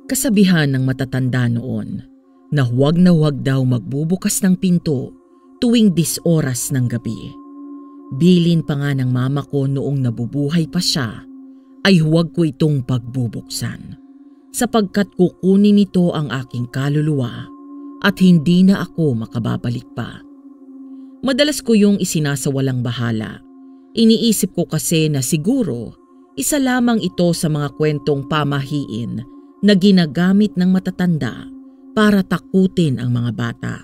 Kasabihan ng matatanda noon na huwag daw magbubukas ng pinto tuwing 10 oras ng gabi. Bilin pa nga ng mama ko noong nabubuhay pa siya ay huwag ko itong pagbubuksan sapagkat kukunin nito ang aking kaluluwa at hindi na ako makababalik pa. Madalas ko yung isinasawalang bahala. Iniisip ko kasi na siguro isa lamang ito sa mga kwentong pamahiin na ginagamit ng matatanda para takutin ang mga bata.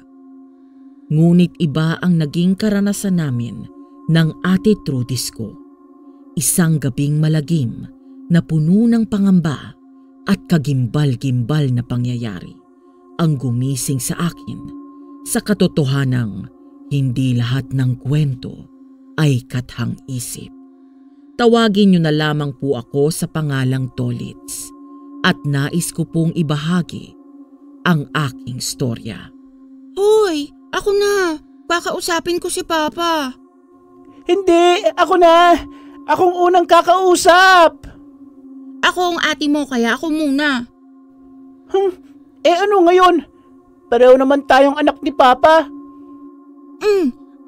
Ngunit iba ang naging karanasan namin ng Ate Trudis ko. Isang gabing malagim na puno ng pangamba at kagimbal-gimbal na pangyayari ang gumising sa akin sa katotohanang hindi lahat ng kwento ay kathang isip. Tawagin niyo na lamang po ako sa pangalang Tolits at nais ko pong ibahagi ang aking storya. Hoy, ako na. Kakausapin ko si Papa. Hindi, ako na. Akong unang kakausap. Ako ang ate mo kaya ako muna. Ano ngayon? Pareho naman tayong anak ni Papa.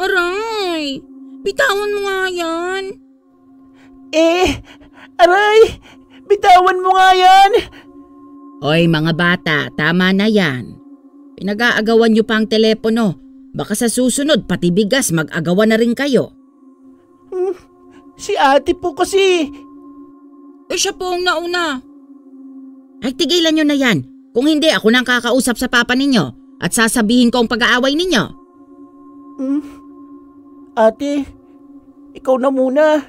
Aray. Bitawan mo nga yan. Aray. Bitawan mo nga yan. Hoy mga bata, tama na yan. Pinag-aagawan niyo pa ang telepono. Baka sa susunod pati bigas mag-agawan na rin kayo. Si ate po kasi. Siya po ang nauna. Ay tigilan niyo na yan. Kung hindi ako nang kakausap sa papa ninyo at sasabihin ko ang pag-aaway ninyo. Ate, ikaw na muna.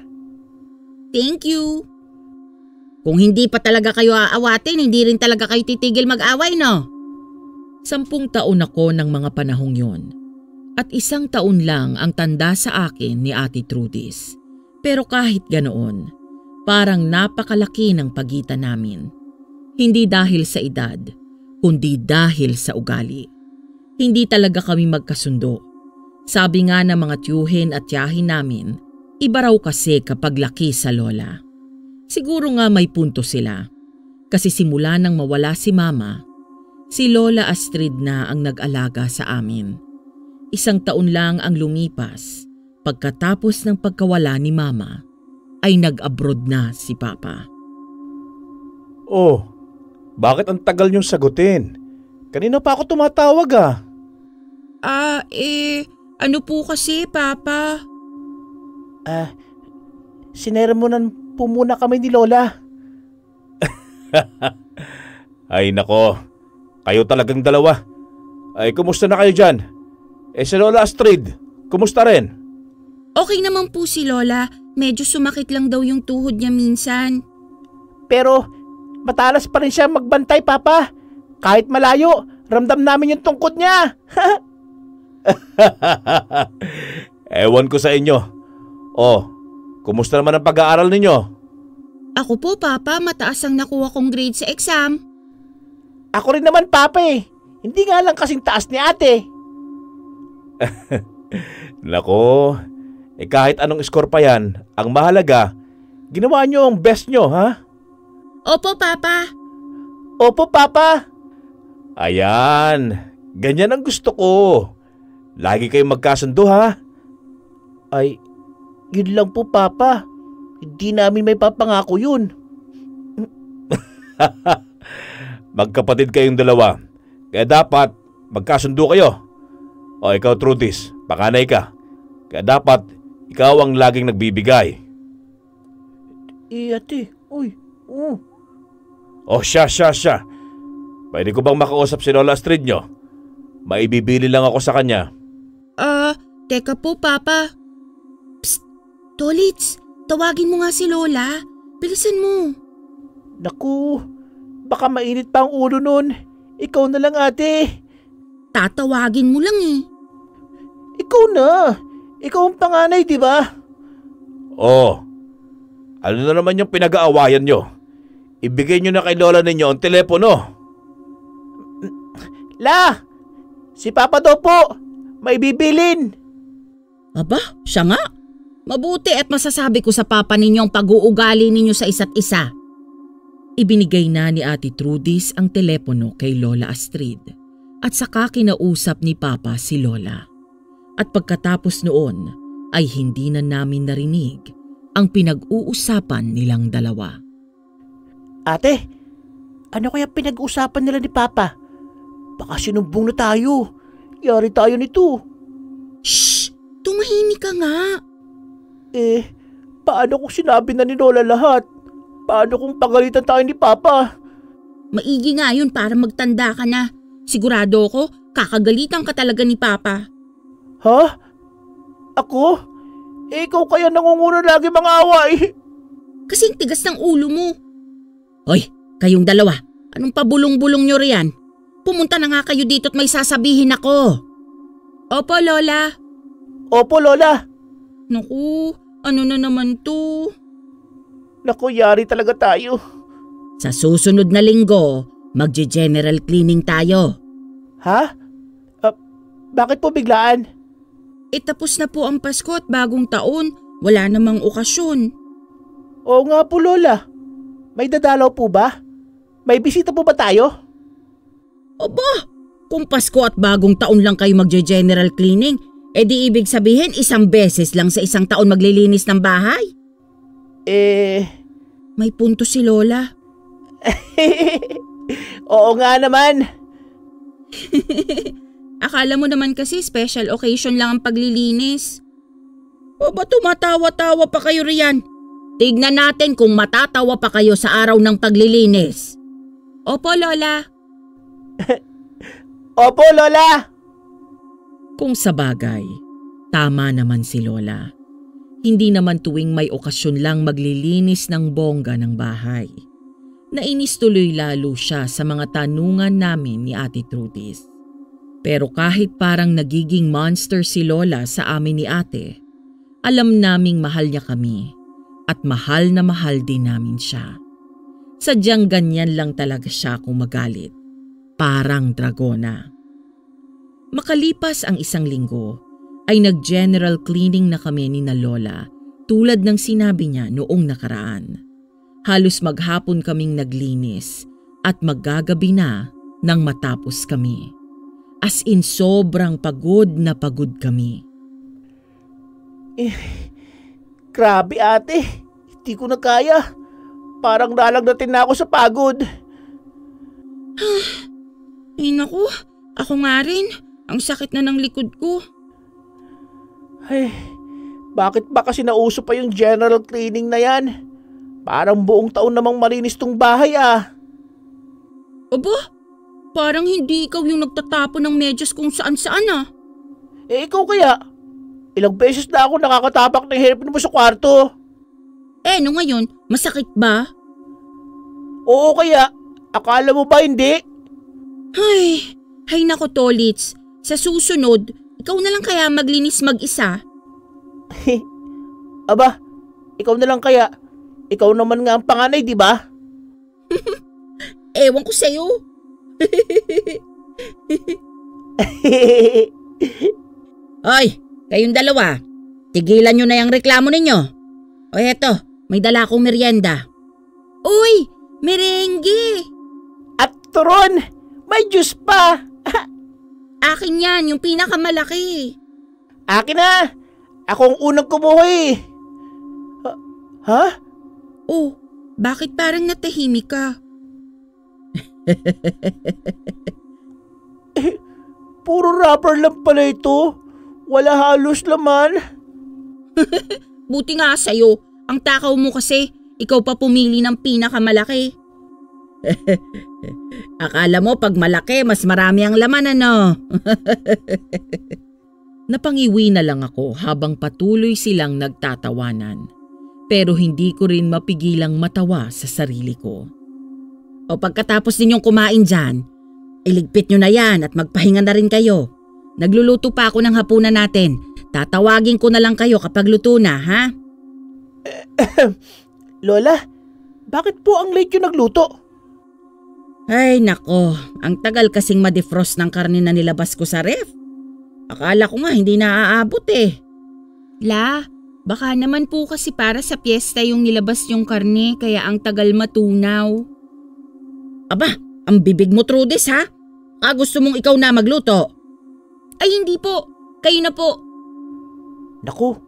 Thank you. Kung hindi pa talaga kayo aawatin, hindi rin talaga kayo titigil mag-away, no? 10 taon ako ng mga panahong yon. At 1 taon lang ang tanda sa akin ni Ate Trudis. Pero kahit ganoon, parang napakalaki ng pagitan namin. Hindi dahil sa edad, kundi dahil sa ugali. Hindi talaga kami magkasundo. Sabi nga ng mga tiyuhin at tiyahin namin, iba raw kasi kapag laki sa lola. Siguro nga may punto sila. Kasi simula nang mawala si Mama, si Lola Astrid na ang nag-alaga sa amin. 1 taon lang ang lumipas pagkatapos ng pagkawala ni Mama ay nag-abroad na si Papa. Oh, bakit ang tagal niyong sagutin? Kanina pa ako tumatawag ah. Ano po kasi, Papa? Sineremonan po muna kami ni Lola. Ay nako, kayo talagang dalawa. Ay kumusta na kayo dyan? Si Lola Astrid, kumusta rin? Okay naman po si Lola. Medyo sumakit lang daw yung tuhod niya minsan. Pero matalas pa rin siya magbantay, Papa. Kahit malayo, ramdam namin yung tungkod niya. Ewan ko sa inyo. Kumusta naman ang pag-aaral ninyo? Ako po, Papa, mataas ang nakuha kong grade sa exam. Ako rin naman, Papa eh. Hindi nga lang kasing taas ni ate. Nako, kahit anong score pa yan, ang mahalaga, ginawa nyo ang best nyo, ha? Opo, Papa. Opo, Papa. Ayan, ganyan ang gusto ko. Lagi kayong magkasundo, ha? Ay, yun lang po, Papa. Hindi namin may papangako yun. Magkapatid kayong dalawa, kaya dapat magkasundo kayo. Ikaw Trudis, pakanay ka. Kaya dapat ikaw ang laging nagbibigay. Ate, Siya. Pwede ko bang makausap si Lola Astrid nyo? Maibibili lang ako sa kanya. Teka po, Papa. Psst, Tolits, tawagin mo nga si Lola. Bilisan mo. Naku, baka mainit pa ang ulo nun. Ikaw na lang, ate. Tatawagin mo lang eh. Ikaw na. Ikaw ang panganay, di ba? Ano na naman yung pinag-aawayan nyo? Ibigay nyo na kay Lola ninyo ang telepono. La! Si Papa daw po. May bibilin. Aba, siya nga. Mabuti at masasabi ko sa papa ninyo ang pag-uugali ninyo sa isa't isa. Ibinigay na ni Ate Trudis ang telepono kay Lola Astrid at saka kinausap ni Papa si Lola. At pagkatapos noon ay hindi na namin narinig ang pinag-uusapan nilang dalawa. Ate, ano kaya pinag-uusapan nila ni Papa? Baka sinumbong na tayo. Yari tayo nito. Shh! Tumahimik ka nga. Paano kung sinabi na ni Lola lahat? Paano kung pagalitan tayo ni Papa? Maigi nga yun para magtanda ka na. Sigurado ko, kakagalitan ka talaga ni Papa. Ha? Ako? Ikaw kaya nangunguna lagi mga away. Kasing tigas ng ulo mo. Hoy, kayong dalawa, anong pabulong-bulong nyo riyan? Pumunta na nga kayo dito at may sasabihin ako. Opo, Lola. Opo, Lola. Naku, ano na naman to? Naku, yari talaga tayo. Sa susunod na linggo, magje-general cleaning tayo. Ha? Bakit po biglaan? Tapos na po ang Pasko at bagong taon. Wala namang okasyon. Oo nga po, Lola. May dadalaw po ba? May bisita po ba tayo? Aba, kung Pasko at bagong taon lang kayo magje-general cleaning, di ibig sabihin 1 beses lang sa 1 taon maglilinis ng bahay? May punto si Lola. Oo nga naman. Akala mo naman kasi special occasion lang ang paglilinis. O ba tumatawa-tawa pa kayo riyan? Tignan natin kung matatawa pa kayo sa araw ng paglilinis. Opo, Lola. Opo, Lola. Kung sa bagay, tama naman si Lola. Hindi naman tuwing may okasyon lang maglilinis ng bongga ng bahay. Nainis tuloy lalo siya sa mga tanungan namin ni Ate Trudis. Pero kahit parang nagiging monster si Lola sa amin ni Ate, alam naming mahal niya kami at mahal na mahal din namin siya. Sadyang ganyan lang talaga siya kung magalit. Parang dragona. Makalipas ang 1 linggo, ay nag-general cleaning na kami ni na Lola tulad ng sinabi niya noong nakaraan. Halos maghapon kaming naglinis at maggagabi na nang matapos kami. As in sobrang pagod na pagod kami. Grabe ate, hindi ko na kaya. Parang nalagnatin na ako sa pagod. Ay naku, ako nga rin. Ang sakit na ng likod ko. Ay, bakit ba kasi nauso pa yung general cleaning na yan? Parang buong taon namang malinis tong bahay ah. Aba, parang hindi ikaw yung nagtatapon ng medyas kung saan-saan ah. Ikaw kaya? Ilang beses na ako nakakatapak ng hairpin mo sa kwarto. No ngayon, masakit ba? Oo kaya, akala mo ba hindi? Hay nako Tolits, sa susunod, ikaw na lang kaya maglinis mag-isa? Aba, ikaw na lang kaya. Ikaw naman nga ang panganay, di ba? Ewan ko sa'yo. Oy, kayong dalawa, tigilan nyo na yung reklamo ninyo. O eto, may dala akong merienda. Uy, merengue! At turon, may juice pa! Akin yan, yung pinakamalaki. Akin na! Ako ang unang kumuha eh. Ha? Oh, bakit parang natahimik ka? Puro wrapper lang pala ito. Wala halos laman. Buti nga sa'yo, ang takaw mo kasi, ikaw pa pumili ng pinakamalaki. Akala mo pag malaki, mas marami ang laman ano? Napangiwi na lang ako habang patuloy silang nagtatawanan. Pero hindi ko rin mapigilang matawa sa sarili ko. O pagkatapos ninyong kumain dyan, iligpit nyo na yan at magpahinga na rin kayo. Nagluluto pa ako ng hapunan natin. Tatawagin ko na lang kayo kapag luto na, ha? Lola, bakit po ang late yung nagluto? Ay nako, ang tagal kasing ma-defrost ng karne na nilabas ko sa ref. Akala ko nga hindi naaaabot eh. La, baka naman po kasi para sa piyesta yung nilabas yung karne kaya ang tagal matunaw. Aba, ang bibig mo, Trudis, ha? Gusto mong ikaw na magluto? Ay, hindi po. Kayo na po. Naku,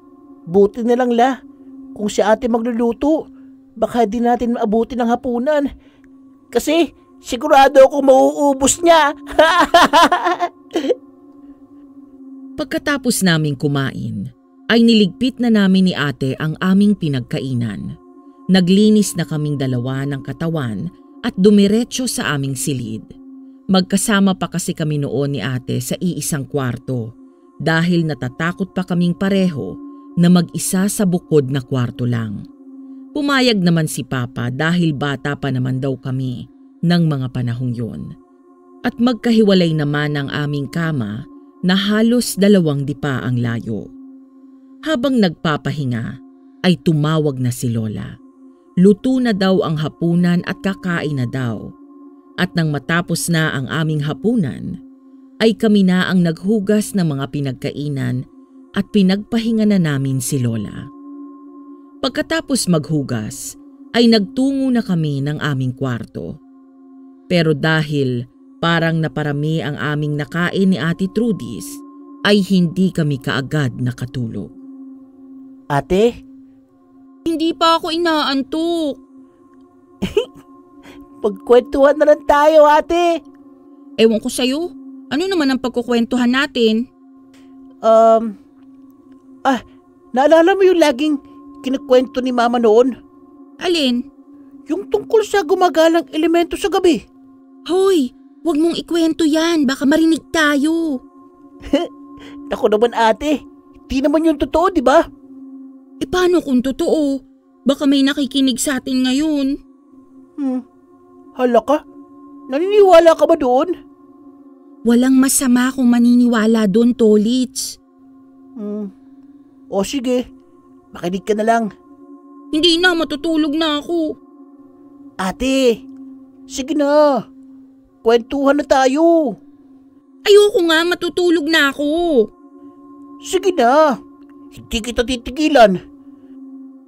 buti na lang la. Kung si ate magluluto, baka di natin maabuti ng hapunan. Kasi sigurado akong mauubos niya. Pagkatapos naming kumain, ay niligpit na namin ni ate ang aming pinagkainan. Naglinis na kaming dalawa ng katawan at dumiretso sa aming silid. Magkasama pa kasi kami noon ni ate sa iisang kwarto dahil natatakot pa kaming pareho na mag-isa sa bukod na kwarto lang. Pumayag naman si Papa dahil bata pa naman daw kami ng mga panahong yun. At magkahiwalay naman ang aming kama na halos 2 dipa ang layo. Habang nagpapahinga ay tumawag na si Lola. Luto na daw ang hapunan at kakain na daw. At nang matapos na ang aming hapunan, ay kami na ang naghugas ng mga pinagkainan at pinagpahinga na namin si Lola. Pagkatapos maghugas, ay nagtungo na kami ng aming kwarto. Pero dahil parang naparami ang aming nakain ni Ate Trudis, ay hindi kami kaagad nakatulog. Ate? Hindi pa ako inaantok. Pagkwentuhan na lang tayo, ate. Ewan ko sa'yo. Ano naman ang pagkukwentuhan natin? Naalala mo yung laging kinikwento ni Mama noon? Alin? Yung tungkol sa gumagalang elemento sa gabi. Hoy, wag mong ikwento yan. Baka marinig tayo. Naku naman ate, di naman yung totoo, di ba? Paano kung totoo? Baka may nakikinig sa atin ngayon. Hala ka? Naniniwala ka ba doon? Walang masama kung maniniwala doon, Tolits. O sige, makinig ka na lang. Hindi na, matutulog na ako. Ate, sige na. Kwentuhan na tayo. Ayoko nga, matutulog na ako. Sige na, hindi kita titigilan.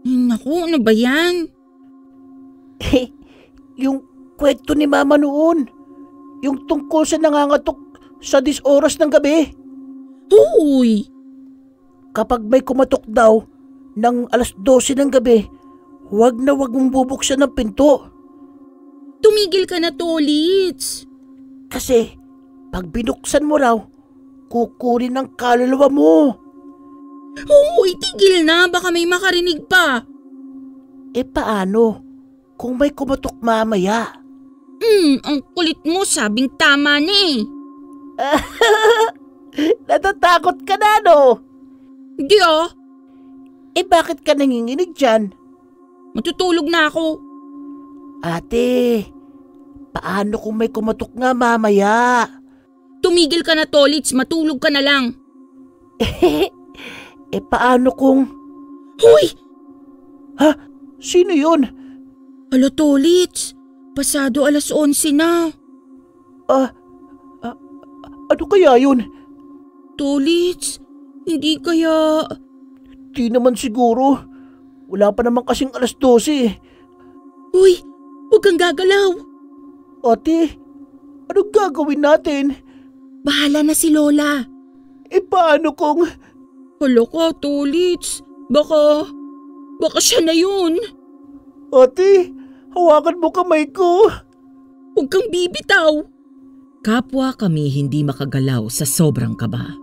Naku, ano ba yan? Yung kwento ni Mama noon. Yung tungkol sa nangangatok sa 10 oras ng gabi. Huy! Kapag may kumatok daw ng 12:00 ng gabi, huwag na huwag mong bubuksan ng pinto. Tumigil ka na, Tolits. Kasi pag binuksan mo raw, kukunin ang kaluluwa mo. Huy, tigil na. Baka may makarinig pa. Paano kung may kumatok mamaya? Ang kulit mo, sabing tama na eh. Natatakot ka na, no? Hindi ah. Bakit ka nanginginig dyan? Matutulog na ako. Ate, paano kung may kumatok nga mamaya? Tumigil ka na, Tolits. Matulog ka na lang. Paano kung... Huy! Ha? Sino yun? Hala, Tolits. Pasado 11:00 na. Ano kaya yun? Tolits, hindi kaya... Di naman siguro. Wala pa naman kasing 12:00. Uy, huwag kang gagalaw. Ate, anong gagawin natin? Bahala na si Lola. Paano kung... Hala ka, Tolits. Baka siya na yun. Ate, hawakan mo kamay ko. Huwag kang bibitaw. Kapwa kami hindi makagalaw sa sobrang kaba.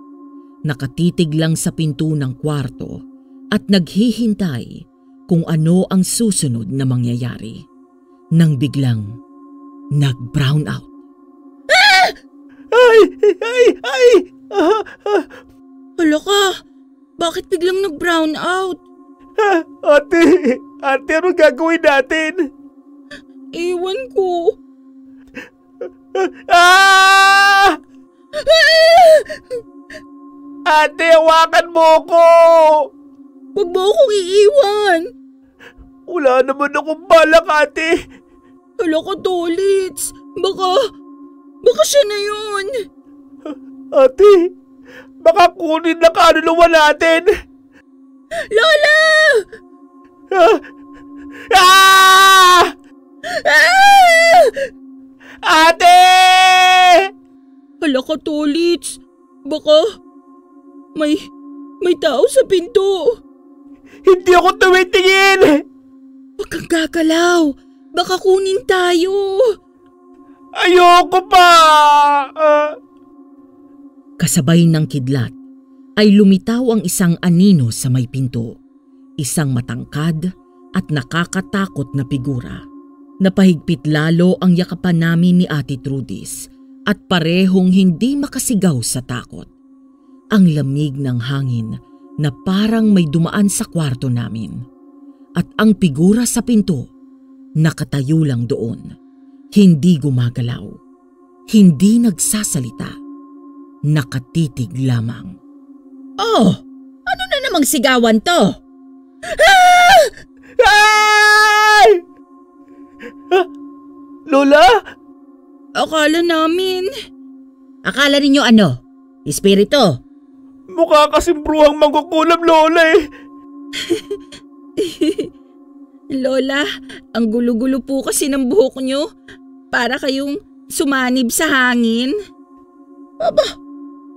Nakatitig lang sa pinto ng kwarto at naghihintay kung ano ang susunod na mangyayari. Nang biglang nag-brown out. Ay! Hala ka, bakit biglang nag-brown out? Ate, ano gagawin natin? Ewan ko. Ate, hawakan mo ko! Huwag mo akong iiwan. Wala naman akong balak, ate. Hala ka, Tolits. Baka siya na yun. Ate, baka kunin na kaluluwa natin. Lola! ka, Tolits. Baka may tao sa pinto. Hindi ako tumitingin! Huwag kang gagalaw. Baka kunin tayo. Ayoko pa! Kasabay ng kidlat ay lumitaw ang isang anino sa may pinto. Isang matangkad at nakakatakot na figura. Napahigpit lalo ang yakapan namin ni Ate Trudis at parehong hindi makasigaw sa takot. Ang lamig ng hangin na parang may dumaan sa kwarto namin. At ang figura sa pinto, nakatayo lang doon. Hindi gumagalaw. Hindi nagsasalita. Nakatitig lamang. Oh, ano na namang sigawan to? Ah! Ay! Lola? Akala ninyo ano? Espiritu? Mukha kasing bruhang mangkukulam, Lola eh. Lola, ang gulo-gulo po kasi ng buhok nyo. Para kayong sumanib sa hangin. Aba,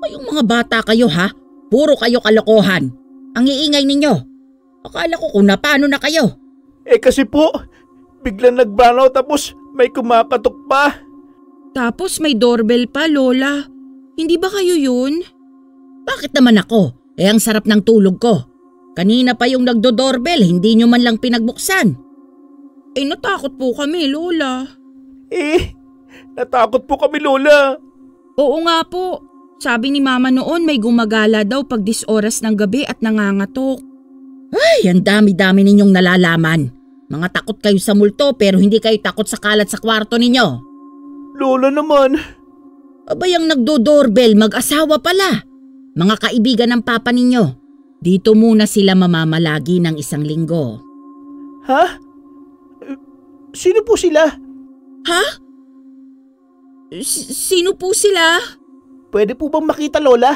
kayong mga bata kayo ha? Puro kayo kalokohan. Ang iingay ninyo. Akala ko kung napano na kayo. Eh kasi po, biglang nag-brownout tapos may kumakatok pa. Tapos may doorbell pa, Lola. Hindi ba kayo yun? Bakit naman ako? Ang sarap ng tulog ko. Kanina pa yung nagdo-doorbell, hindi nyo man lang pinagbuksan. Natakot po kami, Lola. Natakot po kami, Lola. Oo nga po. Sabi ni Mama noon may gumagala daw pag 10 oras ng gabi at nangangatok. Ay, ang dami-dami ninyong nalalaman. Mga takot kayo sa multo pero hindi kayo takot sa kalat sa kwarto ninyo. Lola naman. Abay ang nagdo-doorbell, mag-asawa pala. Mga kaibigan ng papa ninyo. Dito muna sila mamamalagi ng 1 linggo. Ha? Sino po sila? Ha? Sino po sila? Pwede po bang makita, Lola?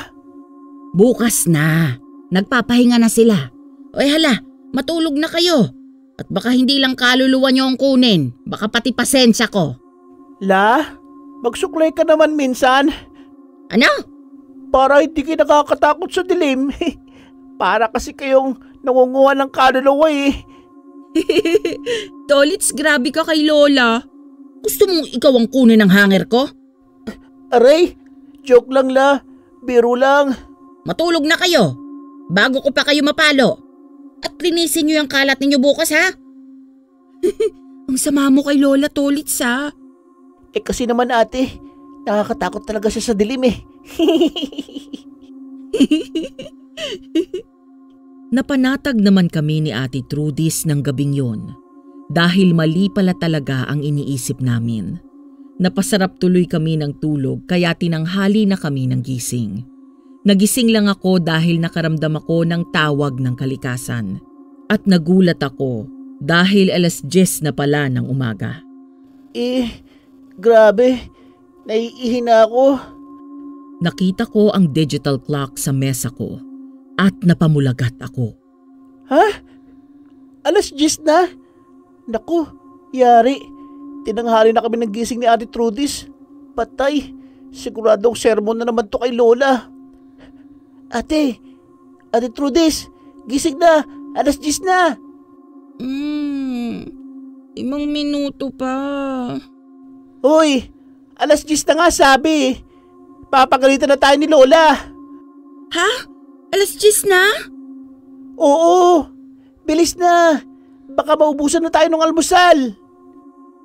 Bukas na. Nagpapahinga na sila. Oy hala, matulog na kayo. At baka hindi lang kaluluwa nyo ang kunin. Baka pati pasensya ko. La, magsuklay ka naman minsan. Ano? Para hindi kayo nakakatakot sa dilim. Para kasi kayong nangunguha ng kaluluwa eh. Tolits, grabe ka kay Lola. Gusto mong ikaw ang kunin ng hanger ko? Aray, joke lang la. Biro lang. Matulog na kayo. Bago ko pa kayo mapalo. At linisin nyo yung kalat ninyo bukas ha? Ang sama mo kay Lola, Tolits ha? Kasi naman ate, nakakatakot talaga siya sa dilim eh. Napanatag naman kami ni Ate Trudis ng gabing yon dahil mali pala talaga ang iniisip namin. Napasarap tuloy kami ng tulog kaya tinanghali na kami ng gising. Nagising lang ako dahil nakaramdam ako ng tawag ng kalikasan. At nagulat ako dahil 10:00 na pala ng umaga. Grabe. Naiihi na ako. Nakita ko ang digital clock sa mesa ko at napamulagat ako. Ha? 10:00 na? Naku, yari. Tinanghali na kami ng gising ni Ate Trudis. Patay. Siguradong sermon na naman to kay Lola. Ate Trudis, gising na. 10:00 na. 5 minuto pa. Hoy, 10:00 na nga sabi. Papagalitan na tayo ni Lola. Ha? 10:00 na? Oo, bilis na. Baka maubusan na tayo ng almusal.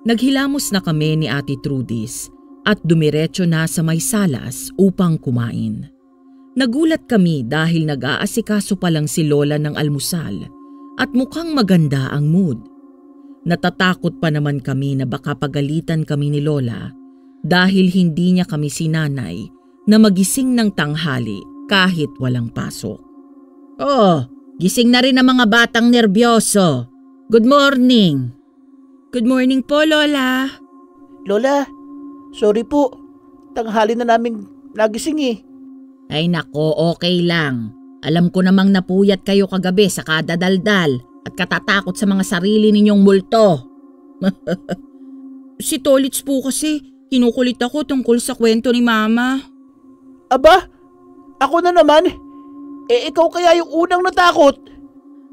Naghilamos na kami ni Ate Trudis at dumiretso na sa may salas upang kumain. Nagulat kami dahil nag-aasikaso pa lang si Lola ng almusal at mukhang maganda ang mood. Natatakot pa naman kami na baka pagalitan kami ni Lola dahil hindi niya kami sinanay na magising ng tanghali kahit walang pasok. Oh, gising na rin ang mga batang nerbyoso. Good morning. Good morning po, Lola. Lola, sorry po. Tanghali na namin nagising eh. Ay nako, okay lang. Alam ko namang napuyat kayo kagabi sa kadadaldal at katatakot sa mga sarili ninyong multo. Si Tolits po kasi, kinukulit ako tungkol sa kwento ni Mama. Aba, ako na naman. Ikaw kaya yung unang natakot?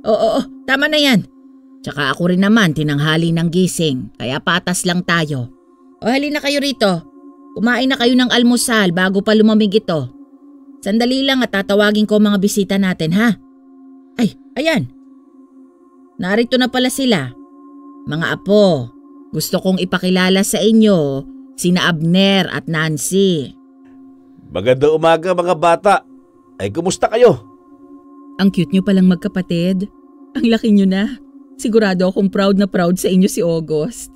Oo, tama na yan. Tsaka ako rin naman tinanghali ng gising, kaya patas lang tayo. O halina kayo rito. Kumain na kayo ng almusal bago pa lumamig ito. Sandali lang at tatawagin ko mga bisita natin, ha? Ay, ayan. Narito na pala sila. Mga apo, gusto kong ipakilala sa inyo sina Abner at Nancy. Magandang umaga mga bata. Ay, kumusta kayo? Ang cute nyo palang magkapatid. Ang laki nyo na. Sigurado akong proud na proud sa inyo si August.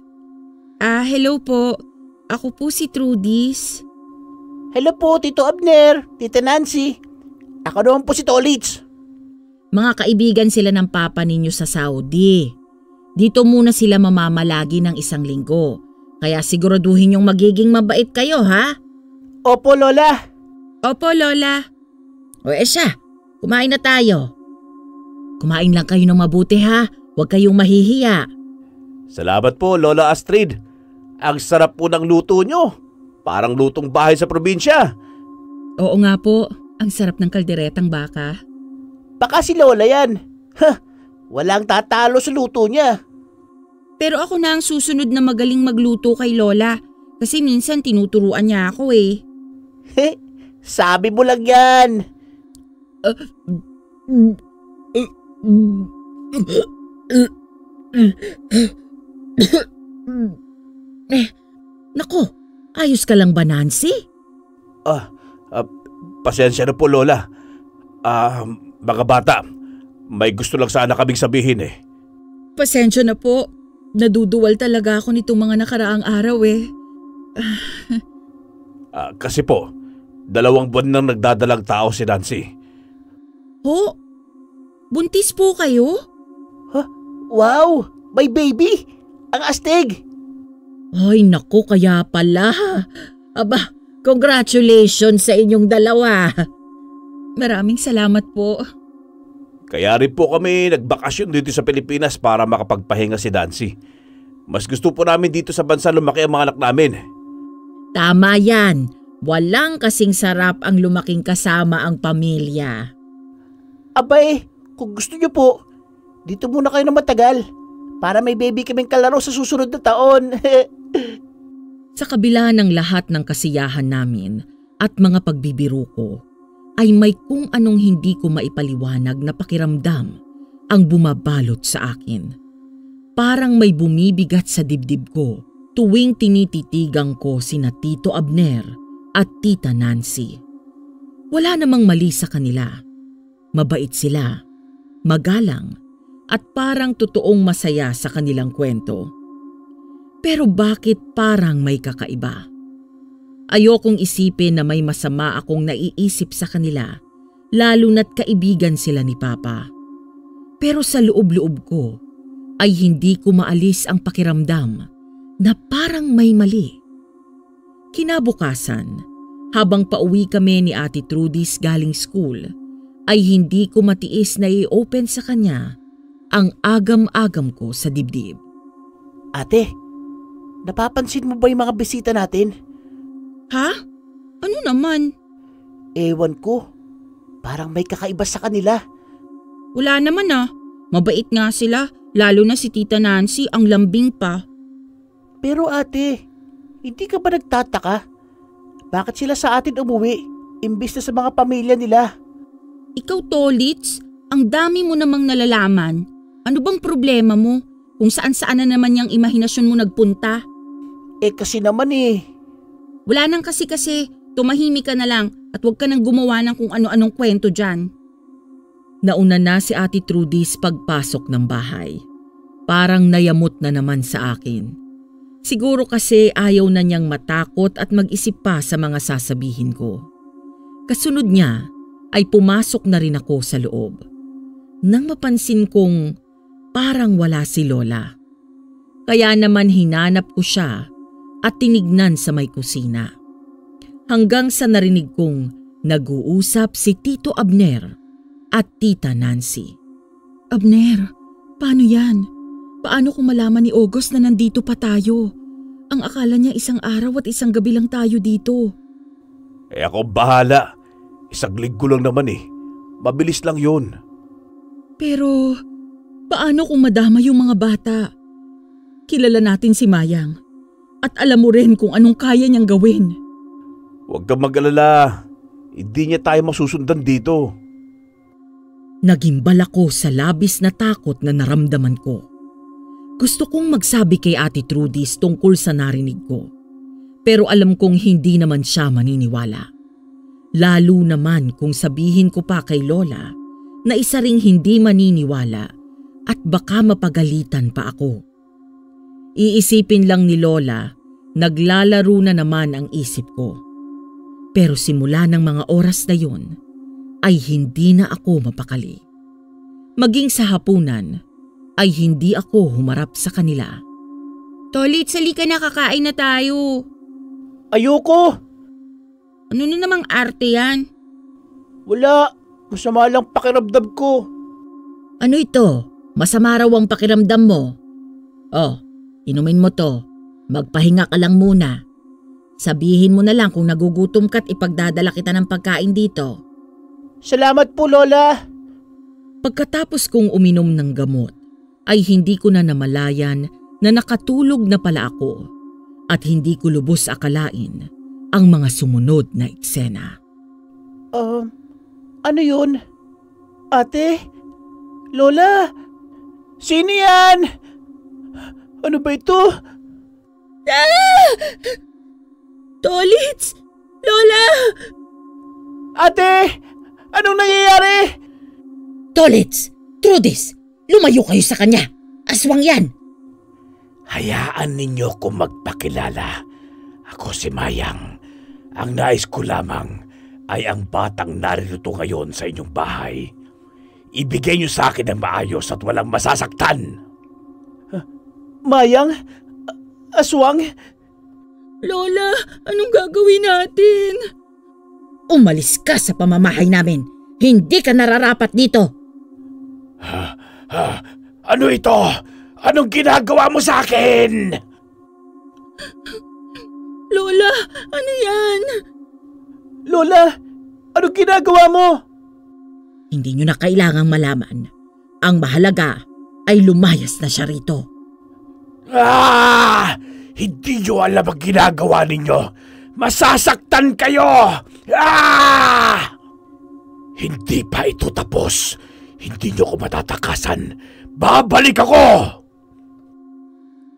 Hello po. Ako po si Trudis. Hello po, Tito Abner, Tita Nancy. Ako naman po si Tolits. Mga kaibigan sila ng papa ninyo sa Saudi. Dito muna sila mamamalagi ng 1 linggo. Kaya siguraduhin yung magiging mabait kayo, ha? Opo, Lola. Opo, Lola. O siya, kumain na tayo. Kumain lang kayo ng mabuti, ha? Huwag kayong mahihiya. Salamat po, Lola Astrid. Ang sarap po ng luto nyo. Parang lutong bahay sa probinsya. Oo nga po, ang sarap ng kalderetang baka. Baka si Lola yan. Walang tatalo sa luto niya. Pero ako na ang susunod na magaling magluto kay Lola. Kasi minsan tinuturuan niya ako eh. Sabi mo lang yan. Nako, ayos ka lang ba, Nancy? Pasensya na po, Lola. Mga bata, may gusto lang sana kaming sabihin eh. Pasensya na po. Naduduwal talaga ako nitong mga nakaraang araw eh. Kasi po, 2 buwan nang nagdadalang tao si Nancy. Ho? Buntis po kayo? Wow, may baby. Ang astig. Ay naku, kaya pala. Aba, congratulations sa inyong 2. Maraming salamat po. Kaya rin po kami nagbakasyon dito sa Pilipinas para makapagpahinga si Nancy. Mas gusto po namin dito sa bansa lumaki ang mga anak namin. Tama yan. Walang kasing sarap ang lumaking kasama ang pamilya. Abay, kung gusto niyo po, dito muna kayo na matagal para may baby kaming kalaro sa susunod na taon. Sa kabila ng lahat ng kasiyahan namin at mga pagbibiro ko, ay may kung anong hindi ko maipaliwanag na pakiramdam ang bumabalot sa akin. Parang may bumibigat sa dibdib ko tuwing tinititigang ko sina Tito Abner at Tita Nancy. Wala namang mali sa kanila. Mabait sila, magalang, at parang totoong masaya sa kanilang kwento. Pero bakit parang may kakaiba? Ayokong isipin na may masama akong naiisip sa kanila, lalo na't kaibigan sila ni Papa. Pero sa loob-loob ko ay hindi ko maalis ang pakiramdam na parang may mali. Kinabukasan, habang pauwi kami ni Ate Trudis galing school, ay hindi ko matiis na i-open sa kanya ang agam-agam ko sa dibdib. Ate, napapansin mo ba yung mga bisita natin? Ha? Ano naman? Ewan ko. Parang may kakaiba sa kanila. Wala naman ah. Mabait nga sila, lalo na si Tita Nancy, ang lambing pa. Pero ate, hindi ka ba nagtataka? Bakit sila sa atin umuwi, imbis na sa mga pamilya nila? Ikaw, Tolits, ang dami mo namang nalalaman. Ano bang problema mo? Kung saan-saan na naman yung imahinasyon mo nagpunta? Kasi naman Wala nang kasi, tumahimik ka na lang at huwag ka nang gumawa ng kung ano-anong kwento dyan. Nauna na si Ate Trudis pagpasok ng bahay. Parang nayamot na naman sa akin. Siguro kasi ayaw na niyang matakot at mag-isip pa sa mga sasabihin ko. Kasunod niya ay pumasok na rin ako sa loob. Nang mapansin kong parang wala si Lola. Kaya naman hinanap ko siya at tinignan sa may kusina. Hanggang sa narinig kong nag-uusap si Tito Abner at Tita Nancy. Abner, paano yan? Paano kung malaman ni August na nandito pa tayo? Ang akala niya 1 araw at 1 gabi lang tayo dito. Ako bahala. Isang linggo lang naman eh. Mabilis lang yun. Pero paano kung madama yung mga bata? Kilala natin si Mayang at alam mo rin kung anong kaya niyang gawin. Huwag kang mag-alala. Hindi niya tayo masusundan dito. Nagimbal ako sa labis na takot na naramdaman ko. Gusto kong magsabi kay Ate Trudis tungkol sa narinig ko. Pero alam kong hindi naman siya maniniwala. Lalo naman kung sabihin ko pa kay Lola na isa ring hindi maniniwala at baka mapagalitan pa ako. Iisipin lang ni Lola, naglalaro na naman ang isip ko. Pero simula ng mga oras na yun, ay hindi na ako mapakali. Maging sa hapunan, ay hindi ako humarap sa kanila. Tolits, halika na, kakain na tayo. Ayoko! Ano na namang arte yan? Wala. Masama lang pakiramdam ko. Ano ito? Masama raw ang pakiramdam mo. Oh, inumin mo to. Magpahinga ka lang muna. Sabihin mo na lang kung nagugutom ka't ipagdadala kita ng pagkain dito. Salamat po, Lola. Pagkatapos kong uminom ng gamot, ay hindi ko na namalayan na nakatulog na pala ako at hindi ko lubos akalain ang mga sumunod na eksena. Ano yun? Ate? Lola? Sino yan? Ano ba ito? Tolits! Lola! Ate! Anong nangyayari? Tolits! Trudis! Lumayo kayo sa kanya! Aswang yan! Hayaan ninyo kong magpakilala. Ako si Mayang. Ang nais ko lamang ay ang batang naririto ngayon sa inyong bahay. Ibigay niyo sa akin ng maayos at walang masasaktan. Mayang? Aswang? Lola, anong gagawin natin? Umalis ka sa pamamahay namin. Hindi ka nararapat dito. Ano ito? Anong ginagawa mo sa akin? Lola, ano yan? Lola, anong ginagawa mo? Hindi nyo na kailangang malaman. Ang mahalaga ay lumayas na siya rito. Hindi nyo alam ang ginagawa ninyo. Masasaktan kayo! Hindi pa ito tapos. Hindi nyo ko matatakasan. Babalik ako!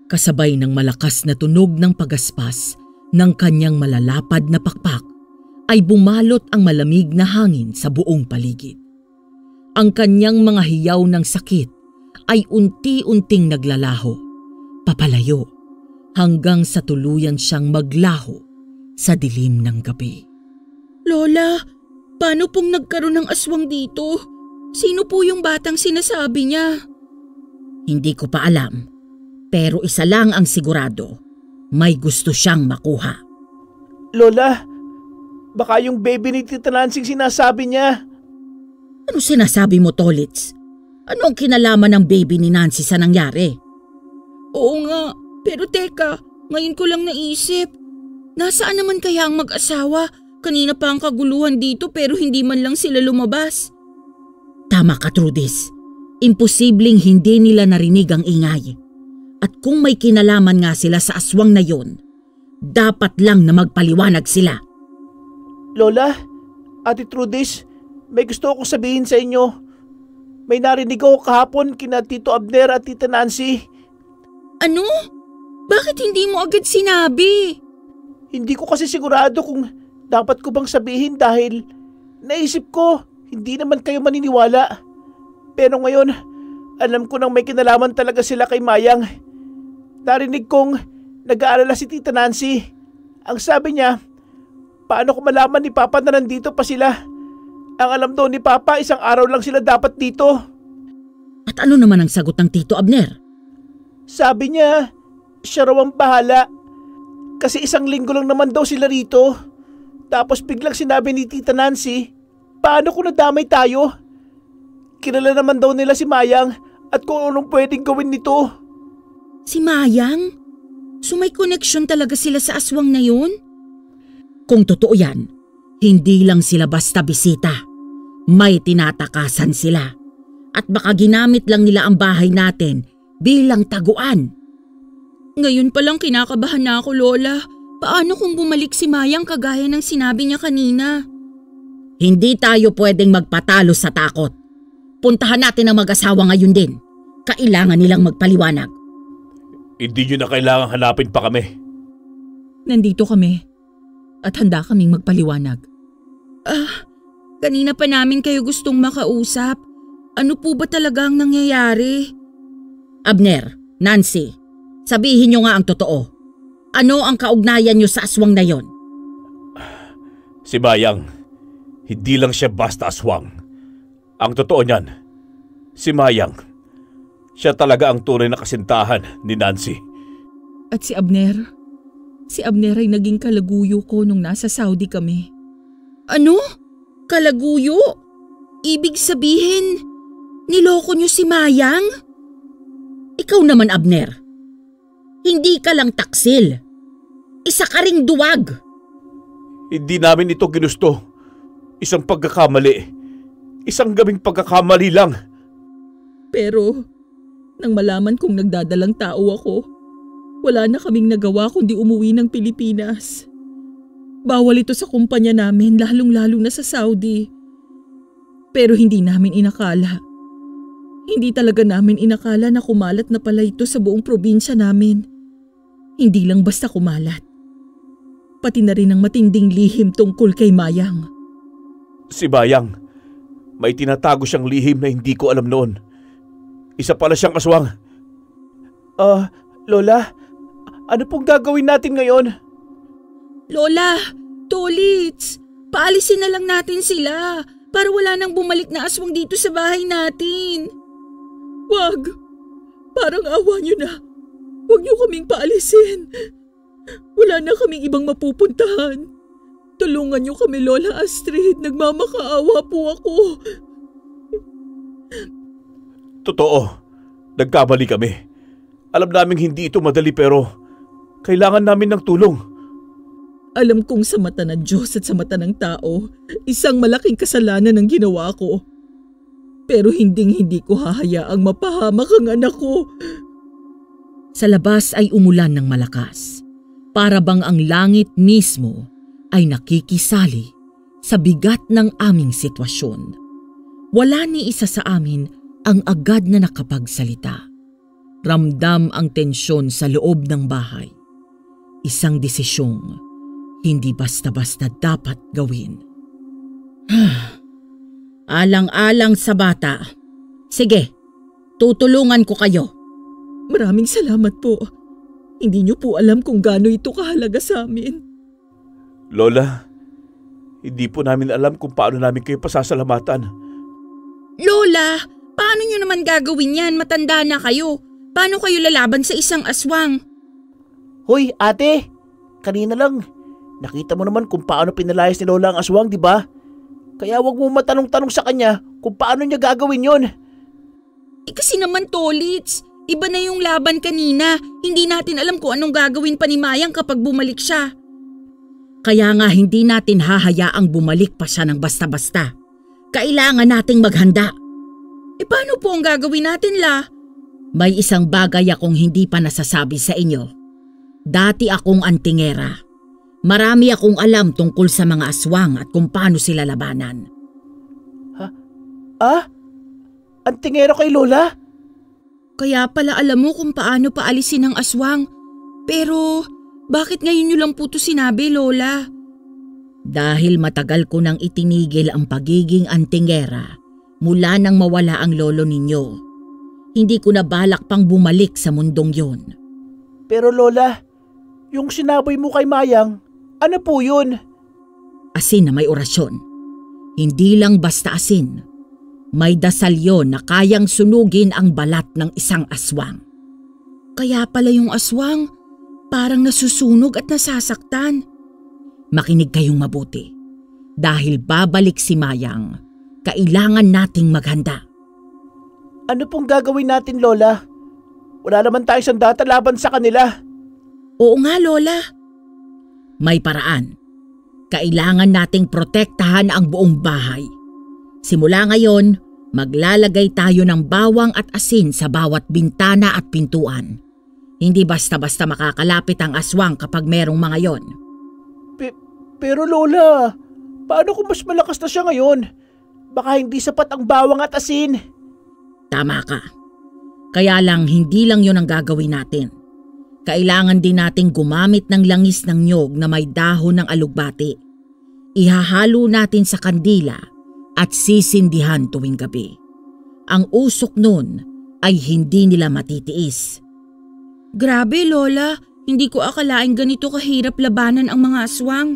Kasabay ng malakas na tunog ng pagaspas ng kanyang malalapad na pakpak ay bumalot ang malamig na hangin sa buong paligid. Ang kanyang mga hiyaw ng sakit ay unti-unting naglalaho, papalayo, hanggang sa tuluyan siyang maglaho sa dilim ng gabi. Lola, paano pong nagkaroon ng aswang dito? Sino po yung batang sinasabi niya? Hindi ko pa alam, pero isa lang ang sigurado, may gusto siyang makuha. Lola, baka yung baby ni Tita Nancy sinasabi niya. Ano sinasabi mo, Tolits? Ano ang kinalaman ng baby ni Nancy sa nangyari? Oo nga, pero teka, ngayon ko lang naisip. Nasaan naman kaya ang mag-asawa? Kanina pa ang kaguluhan dito pero hindi man lang sila lumabas. Tama ka, Trudis. Imposibleng hindi nila narinig ang ingay. At kung may kinalaman nga sila sa aswang na yon, dapat lang na magpaliwanag sila. Lola, Ate Trudis, may gusto akong sabihin sa inyo. May narinig ako kahapon kina Tito Abner at Tita Nancy. Ano? Bakit hindi mo agad sinabi? Hindi ko kasi sigurado kung dapat ko bang sabihin dahil naisip ko hindi naman kayo maniniwala. Pero ngayon, alam ko nang may kinalaman talaga sila kay Mayang. Narinig kong nag-aalala si Tita Nancy. Ang sabi niya, paano ko malaman ni Papa na nandito pa sila? Ang alam daw ni Papa, isang araw lang sila dapat dito. At ano naman ang sagot ng Tito Abner? Sabi niya, siya raw ang bahala. Kasi isang linggo lang naman daw sila rito. Tapos biglang sinabi ni Tita Nancy, paano kung nadamay tayo? Kilala naman daw nila si Mayang at kung anong pwedeng gawin nito. Si Mayang? So may connection talaga sila sa aswang na yun? Kung totoo yan, Hindi lang sila basta bisita. May tinatakasan sila. At baka ginamit lang nila ang bahay natin bilang taguan. Ngayon palang kinakabahan na ako, Lola. Paano kung bumalik si Mayang kagaya ng sinabi niya kanina? Hindi tayo pwedeng magpatalo sa takot. Puntahan natin ang mag-asawa ngayon din. Kailangan nilang magpaliwanag. Hindi nyo na kailangang hanapin pa kami. Nandito kami at handa kaming magpaliwanag. Kanina pa namin kayo gustong makausap. Ano po ba talaga ang nangyayari? Abner, Nancy, sabihin nyo nga ang totoo. Ano ang kaugnayan nyo sa aswang na yon? Si Mayang, hindi lang siya basta aswang. Ang totoo niyan, si Mayang, siya talaga ang tunay na kasintahan ni Nancy. At si Abner ay naging kalaguyo ko nung nasa Saudi kami. Ano? Kalaguyo? Ibig sabihin, niloko nyo si Mayang? Ikaw naman, Abner. Hindi ka lang taksil. Isa ka ring duwag. Hindi namin ito ginusto. Isang pagkakamali. Isang gabing pagkakamali lang. Pero nang malaman kong nagdadalang tao ako, wala na kaming nagawa kundi umuwi ng Pilipinas. Bawal ito sa kumpanya namin, lalong-lalo na sa Saudi. Pero hindi namin inakala. Hindi talaga namin inakala na kumalat na pala ito sa buong probinsya namin. Hindi lang basta kumalat. Pati na rin ang matinding lihim tungkol kay Mayang. Si Mayang, may tinatago siyang lihim na hindi ko alam noon. Isa pala siyang aswang. Lola, ano pong gagawin natin ngayon? Lola, Tolits, paalisin na lang natin sila para wala nang bumalik na aswang dito sa bahay natin. Wag! Parang awa niyo na. Huwag niyo kaming paalisin. Wala na kaming ibang mapupuntahan. Tulungan niyo kami, Lola Astrid. Nagmamakaawa po ako. Totoo, nagkamali kami. Alam naming hindi ito madali pero kailangan namin ng tulong. Alam kong sa mata ng Diyos at sa mata ng tao, isang malaking kasalanan ang ginawa ko. Pero hindi ko hahayaang mapahamak ang anak ko. Sa labas ay umulan ng malakas. Para bang ang langit mismo ay nakikisali sa bigat ng aming sitwasyon. Wala ni isa sa amin ang agad na nakapagsalita. Ramdam ang tensyon sa loob ng bahay. Isang desisyong hindi basta-basta dapat gawin. Alang-alang sa bata. Sige, tutulungan ko kayo. Maraming salamat po. Hindi niyo po alam kung gaano ito kahalaga sa amin. Lola, hindi po namin alam kung paano namin kayo pasasalamatan. Lola, paano niyo naman gagawin yan? Matanda na kayo. Paano kayo lalaban sa isang aswang? Hoy, ate! Kanina lang, nakita mo naman kung paano pinalayas ni Lola ang aswang, di ba? Kaya wag mo matanong-tanong sa kanya kung paano niya gagawin yon. Kasi naman, Tolits, iba na yung laban kanina. Hindi natin alam kung anong gagawin pa ni Mayang kapag bumalik siya. Kaya nga hindi natin hahayaang bumalik pa siya ng basta-basta. Kailangan nating maghanda. Paano po ang gagawin natin, La? May isang bagay akong hindi pa nasasabi sa inyo. Dati akong antingera. Marami akong alam tungkol sa mga aswang at kung paano sila labanan. Antingero kay Lola? Kaya pala alam mo kung paano paalisin ang aswang. Pero bakit ngayon nyo lang po ito sinabi, Lola? Dahil matagal ko nang itinigil ang pagiging antingera mula nang mawala ang lolo ninyo. Hindi ko na balak pang bumalik sa mundong yon. Pero Lola, yung sinabi mo kay Mayang, ano po yun? Asin na may orasyon. Hindi lang basta asin. May dasal yon na kayang sunugin ang balat ng isang aswang. Kaya pala yung aswang parang nasusunog at nasasaktan. Makinig kayong mabuti. Dahil babalik si Mayang, kailangan nating maghanda. Ano pong gagawin natin, Lola? Wala naman tayong sandata laban sa kanila. Oo nga, Lola. May paraan. Kailangan nating protektahan ang buong bahay. Simula ngayon, maglalagay tayo ng bawang at asin sa bawat bintana at pintuan. Hindi basta-basta makakalapit ang aswang kapag merong mga yon. Pero Lola, paano kung mas malakas na siya ngayon? Baka hindi sapat ang bawang at asin. Tama ka. Kaya lang hindi lang yon ang gagawin natin. Kailangan din nating gumamit ng langis ng nyog na may dahon ng alugbati. Ihahalo natin sa kandila at sisindihan tuwing gabi. Ang usok nun ay hindi nila matitiis. Grabe Lola, hindi ko akalaing ganito kahirap labanan ang mga aswang.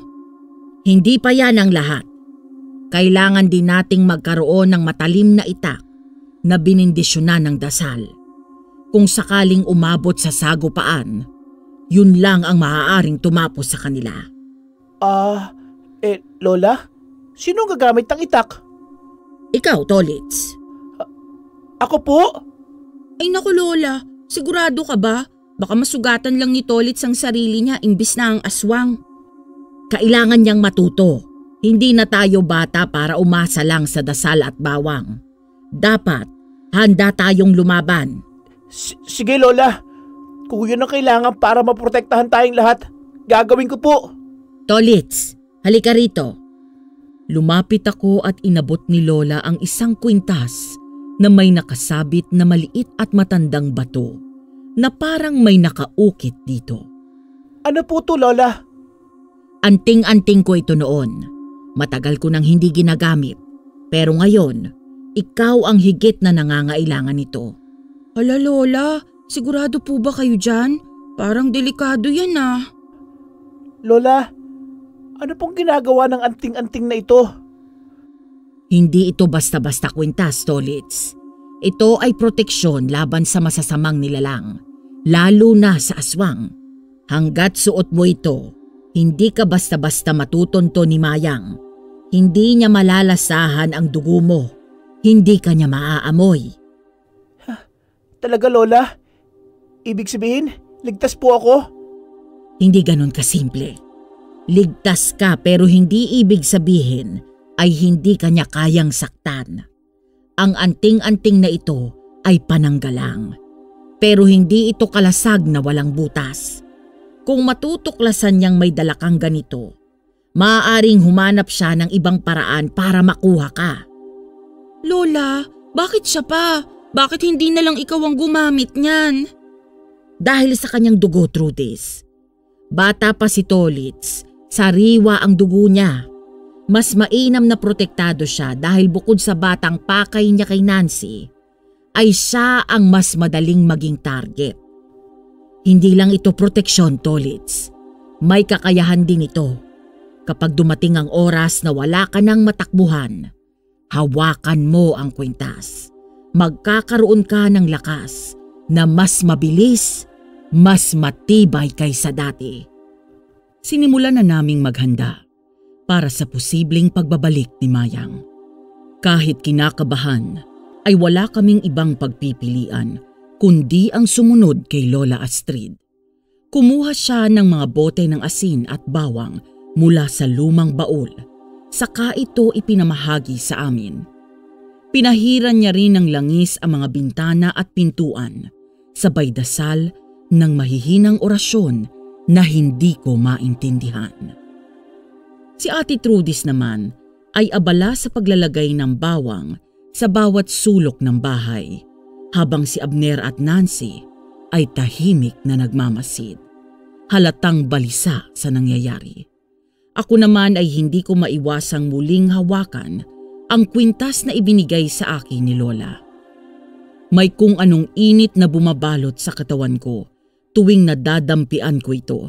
Hindi pa yan ang lahat. Kailangan din nating magkaroon ng matalim na itak na binindisyonan ng dasal. Kung sakaling umabot sa sagupaan, yun lang ang maaaring tumapos sa kanila. Lola, sino ang gagamit ng itak? Ikaw, Tolits. Ako po? Ay naku Lola, sigurado ka ba? Baka masugatan lang ni Tolits ang sarili niya imbis na ang aswang. Kailangan niyang matuto. Hindi na tayo bata para umasa lang sa dasal at bawang. Dapat, handa tayong lumaban. Sige Lola, kung yun ang kailangan para maprotektahan tayong lahat, gagawin ko po. Tolits, halika rito. Lumapit ako at inabot ni Lola ang isang kwintas na may nakasabit na maliit at matandang bato na parang may nakaukit dito. Ano po to Lola? Anting-anting ko ito noon. Matagal ko nang hindi ginagamit. Pero ngayon, ikaw ang higit na nangangailangan nito. Hala Lola, sigurado po ba kayo dyan? Parang delikado yan ah. Lola, ano pong ginagawa ng anting-anting na ito? Hindi ito basta-basta kwintas, Tolits. Ito ay proteksyon laban sa masasamang nilalang, lalo na sa aswang. Hanggat suot mo ito, hindi ka basta-basta matutunto ni Mayang. Hindi niya malalasahan ang dugo mo. Hindi ka niya maaamoy. Talaga Lola? Ibig sabihin, ligtas po ako? Hindi ganon kasimple. Ligtas ka pero hindi ibig sabihin ay hindi ka niya kayang saktan. Ang anting-anting na ito ay pananggalang. Pero hindi ito kalasag na walang butas. Kung matutuklasan niyang may dala kang ganito, maaaring humanap siya ng ibang paraan para makuha ka. Lola, bakit siya pa? Bakit hindi na lang ikaw ang gumamit niyan? Dahil sa kanyang dugo, Trudis. Bata pa si Tolits, sariwa ang dugo niya. Mas mainam na protektado siya dahil bukod sa batang pakay niya kay Nancy, ay siya ang mas madaling maging target. Hindi lang ito proteksyon, Tolits. May kakayahan din ito. Kapag dumating ang oras na wala ka nang matakbuhan, hawakan mo ang kwintas. Magkakaroon ka ng lakas na mas mabilis, mas matibay kaysa dati. Sinimulan na naming maghanda para sa posibleng pagbabalik ni Mayang. Kahit kinakabahan, ay wala kaming ibang pagpipilian kundi ang sumunod kay Lola Astrid. Kumuha siya ng mga bote ng asin at bawang mula sa lumang baul, saka ito ipinamahagi sa amin. Pinahiran niya rin ng langis ang mga bintana at pintuan, sabay dasal ng mahihinang orasyon na hindi ko maintindihan. Si Ate Trudis naman ay abala sa paglalagay ng bawang sa bawat sulok ng bahay, habang si Abner at Nancy ay tahimik na nagmamasid. Halatang balisa sa nangyayari. Ako naman ay hindi ko maiwasang muling hawakan ang kwintas na ibinigay sa akin ni Lola. May kung anong init na bumabalot sa katawan ko tuwing nadadampian ko ito.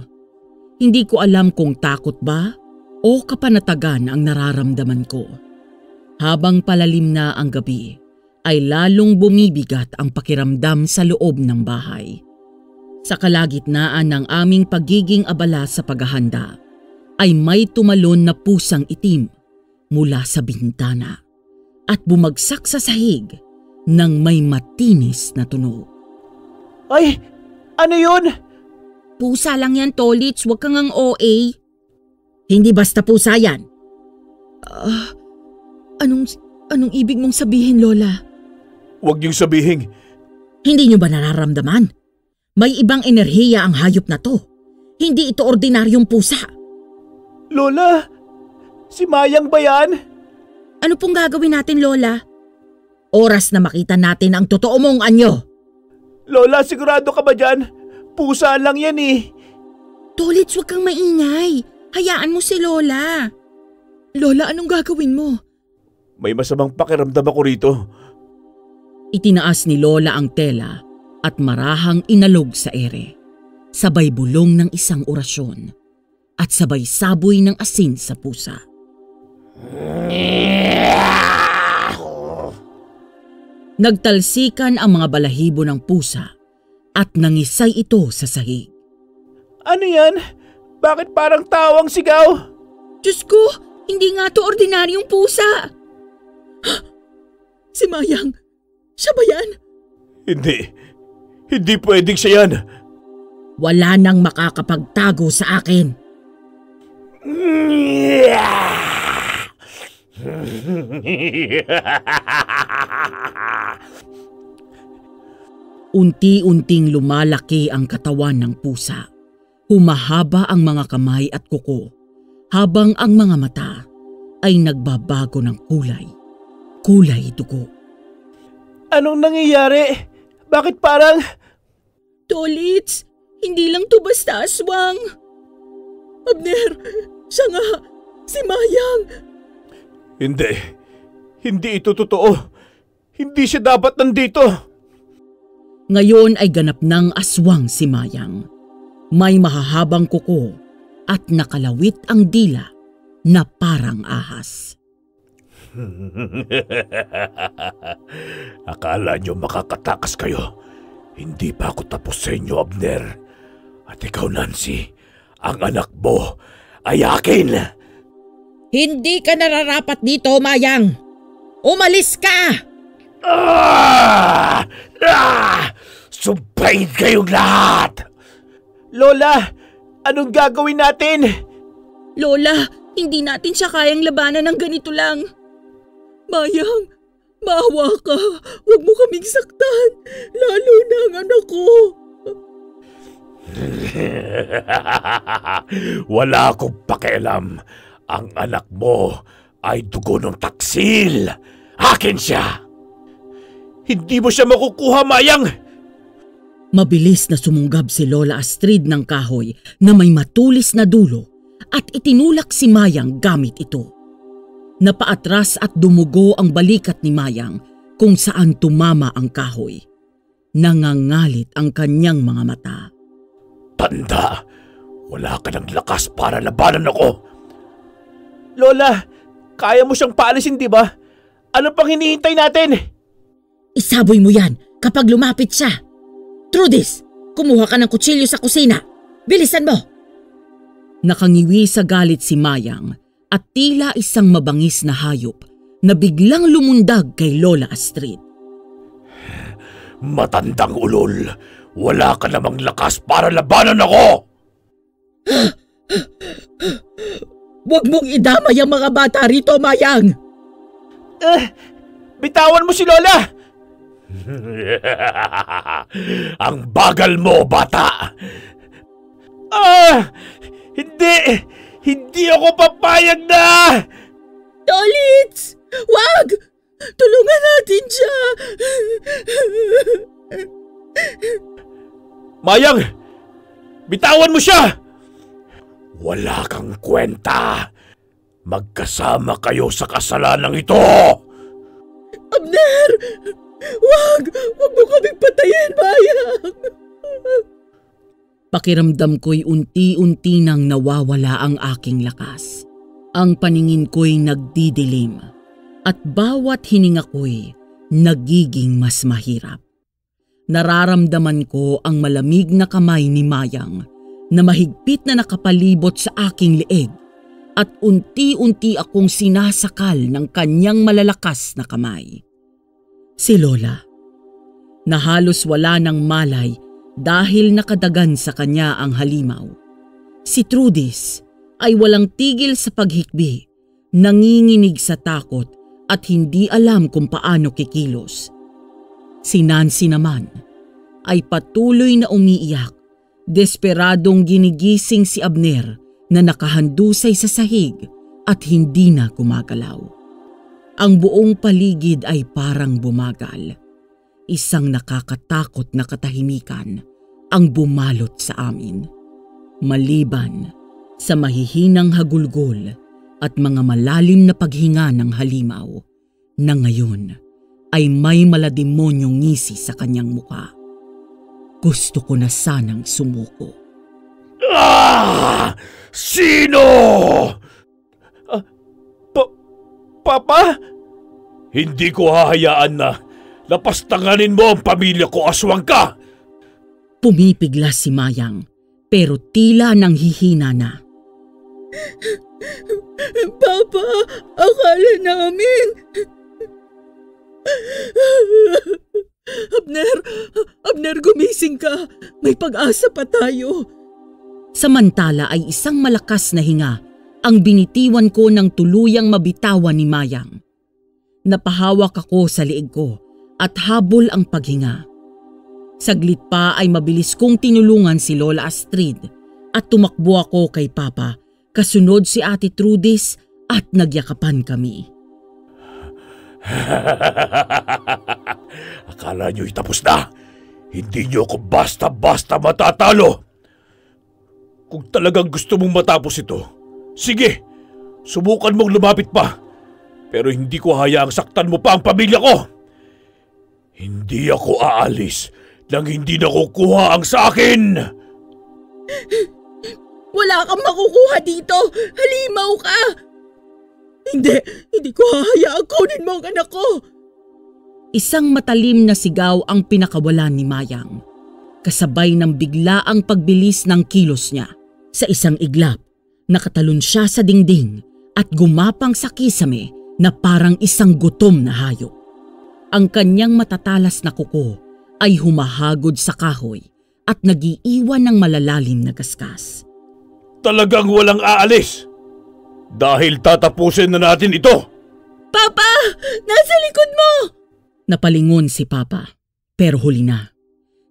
Hindi ko alam kung takot ba o kapanatagan ang nararamdaman ko. Habang palalim na ang gabi, ay lalong bumibigat ang pakiramdam sa loob ng bahay. Sa kalagitnaan ng aming pagiging abala sa paghahanda, ay may tumalon na pusang itim mula sa bintana at bumagsak sa sahig ng may matinis na tunog. Ay, ano yun? Pusa lang yan, Tolits, wag kang ang OA. Hindi basta pusa yan. Anong ibig mong sabihin, Lola? Huwag niyong sabihin. Hindi niyo ba nararamdaman? May ibang enerhiya ang hayop na to. Hindi ito ordinaryong pusa. Lola, si Mayang ba yan? Ano pong gagawin natin, Lola? Oras na makita natin ang totoo mong anyo. Lola, sigurado ka ba dyan? Pusa lang yan eh. Tolits, huwag kang maingay. Hayaan mo si Lola. Lola, anong gagawin mo? May masamang pakiramdam ako rito. Itinaas ni Lola ang tela at marahang inalog sa ere. Sabay bulong ng isang orasyon at sabay saboy ng asin sa pusa. Nagtalsikan ang mga balahibo ng pusa at nangisay ito sa sahig. Ano yan? Bakit parang tawang sigaw? Diyos ko, hindi nga to ordinaryong pusa. Si Mayang, siya ba yan? Hindi pwedeng siya yan. Wala nang makakapagtago sa akin. Unti-unting lumalaki ang katawan ng pusa. Humahaba ang mga kamay at kuko, habang ang mga mata ay nagbabago ng kulay. Kulay dugo. Anong nangyayari? Bakit parang... Tolits, hindi lang to basta aswang. Abner, siya nga, si Mayang. Hindi ito totoo. Hindi siya dapat nandito. Ngayon ay ganap ng aswang si Mayang. May mahahabang kuko at nakalawit ang dila na parang ahas. Akala nyo makakatakas kayo. Hindi pa ako tapos sa inyo, Abner. At ikaw, Nancy, ang anak mo ay akin. Hindi ka nararapat dito, Mayang. Umalis ka! Sumpahin kayong lahat! Lola, anong gagawin natin? Lola, hindi natin siya kayang labanan ng ganito lang. Mayang, maawa ka. Huwag mo kaming saktan. Lalo na ang anak ko. Wala akong pakialam. Ang anak mo ay dugo ng taksil. Akin siya. Hindi mo siya makukuha, Mayang. Mabilis na sumunggab si Lola Astrid ng kahoy na may matulis na dulo at itinulak si Mayang gamit ito. Napaatras at dumugo ang balikat ni Mayang kung saan tumama ang kahoy. Nangangalit ang kanyang mga mata. Tanda, wala ka ng lakas para labanan ako. Lola, kaya mo siyang paalisin, di ba? Ano pang hinihintay natin? Isaboy mo yan kapag lumapit siya. Trudis, kumuha ka ng kutsilyo sa kusina. Bilisan mo! Nakangiwi sa galit si Mayang at tila isang mabangis na hayop na biglang lumundag kay Lola Astrid. Matandang ulol, wala ka namang lakas para labanan ako! Huwag mong idamay ang mga bata rito, Mayang! Bitawan mo si Lola! Ang bagal mo, bata! Hindi ako papayag na! Tolits! Wag! Tulungan natin siya! Mayang! Bitawan mo siya! Wala kang kwenta. Magkasama kayo sa kasalanang ito! Abner! Wag! Wag mo kaming patayin, Mayang! Pakiramdam ko'y unti-unti nang nawawala ang aking lakas. Ang paningin ko'y nagdidilim at bawat hininga ko'y nagiging mas mahirap. Nararamdaman ko ang malamig na kamay ni Mayang na mahigpit na nakapalibot sa aking leeg at unti-unti akong sinasakal ng kanyang malalakas na kamay. Si Lola, na halos wala ng malay dahil nakadagan sa kanya ang halimaw. Si Trudis, ay walang tigil sa paghikbi, nanginginig sa takot at hindi alam kung paano kikilos. Si Nancy naman ay patuloy na umiiyak, desperadong ginigising si Abner na nakahandusay sa sahig at hindi na gumagalaw. Ang buong paligid ay parang bumagal. Isang nakakatakot na katahimikan ang bumalot sa amin. Maliban sa mahihinang hagulgol at mga malalim na paghinga ng halimaw na ngayon ay may malademonyong ngisi sa kanyang muka. Gusto ko na sanang sumuko. Sino? Papa? Hindi ko hahayaan na lapastanganin mo ang pamilya ko, aswang ka! Pumipigla si Mayang pero tila nang hihina na. Papa, akala namin. Abner, gumising ka. May pag-asa pa tayo. Samantala ay isang malakas na hinga ang binitiwan ko ng tuluyang mabitawan ni Mayang. Napahawak ako sa liig ko at habol ang paghinga. Saglit pa ay mabilis kong tinulungan si Lola Astrid at tumakbo ako kay Papa, kasunod si Ate Trudis at nagyakapan kami. Akala nyo'y tapos na? Hindi nyo ako basta-basta matatalo. Kung talagang gusto mong matapos ito, sige, subukan mong lumapit pa. Pero hindi ko hayaang saktan mo pa ang pamilya ko. Hindi ako aalis nang hindi nakukuha ang sa akin. Wala kang makukuha dito. Halimaw ka. Hindi ko hahayaang kunin mo ang anak ko. Isang matalim na sigaw ang pinakawalan ni Mayang. Kasabay ng biglaang pagbilis ng kilos niya. Sa isang iglap, nakatalon siya sa dingding at gumapang sa kisame na parang isang gutom na hayop. Ang kanyang matatalas na kuko ay humahagod sa kahoy at nagiiwan ng malalalim na gasgas. Talagang walang aalis. Dahil tatapusin na natin ito. Papa! Nasa likod mo! Napalingon si Papa, pero huli na.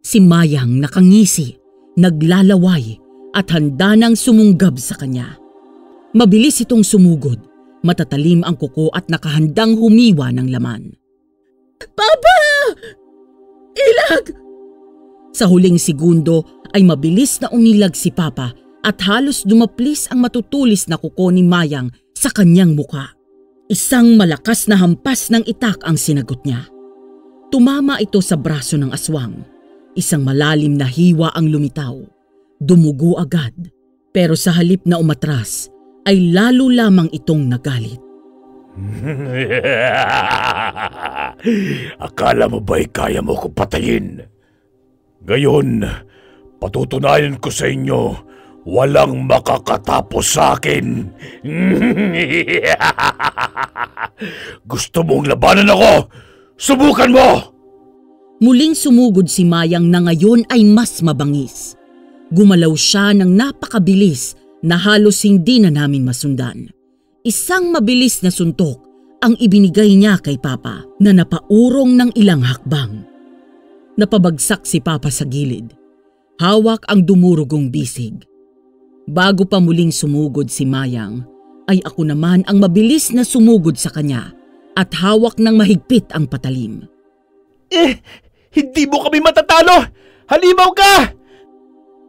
Si Mayang nakangisi, naglalaway at handa nang sumunggab sa kanya. Mabilis itong sumugod, matatalim ang kuko at nakahandang humiwa ng laman. Papa! Ilag! Sa huling segundo ay mabilis na umilag si Papa at halos dumaplis ang matutulis na kuko ni Mayang sa kanyang muka. Isang malakas na hampas ng itak ang sinagot niya. Tumama ito sa braso ng aswang. Isang malalim na hiwa ang lumitaw. Dumugo agad, pero sa halip na umatras ay lalo lamang itong nagalit. Akala mo ba'y kaya mo ko patayin? Ngayon, patutunayan ko sa inyo, walang makakatapos sa akin. Gusto mong labanan ako? Subukan mo! Muling sumugod si Mayang na ngayon ay mas mabangis. Gumalaw siya ng napakabilis na halos hindi na namin masundan. Isang mabilis na suntok ang ibinigay niya kay Papa na napaurong ng ilang hakbang. Napabagsak si Papa sa gilid. Hawak ang dumurugong bisig. Bago pa muling sumugod si Mayang, ay ako naman ang mabilis na sumugod sa kanya at hawak ng mahigpit ang patalim. Hindi mo kami matatalo! Halimaw ka!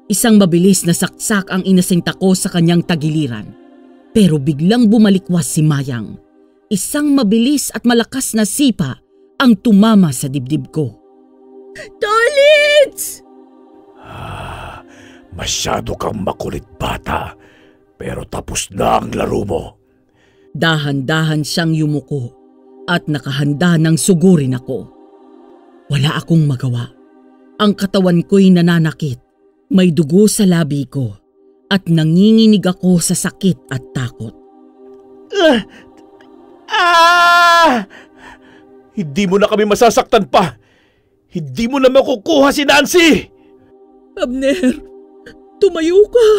Isang mabilis na saksak ang inasinta ko sa kanyang tagiliran. Pero biglang bumalikwas si Mayang. Isang mabilis at malakas na sipa ang tumama sa dibdib ko. Tolits! Masyado kang makulit, bata. Pero tapos na ang laro mo. Dahan-dahan siyang yumuko at nakahanda ng sugurin ako. Wala akong magawa. Ang katawan ko'y nananakit. May dugo sa labi ko at nanginginig ako sa sakit at takot. Hindi mo na kami masasaktan pa. Hindi mo na makukuha si Nancy. Abner, tumayo ka.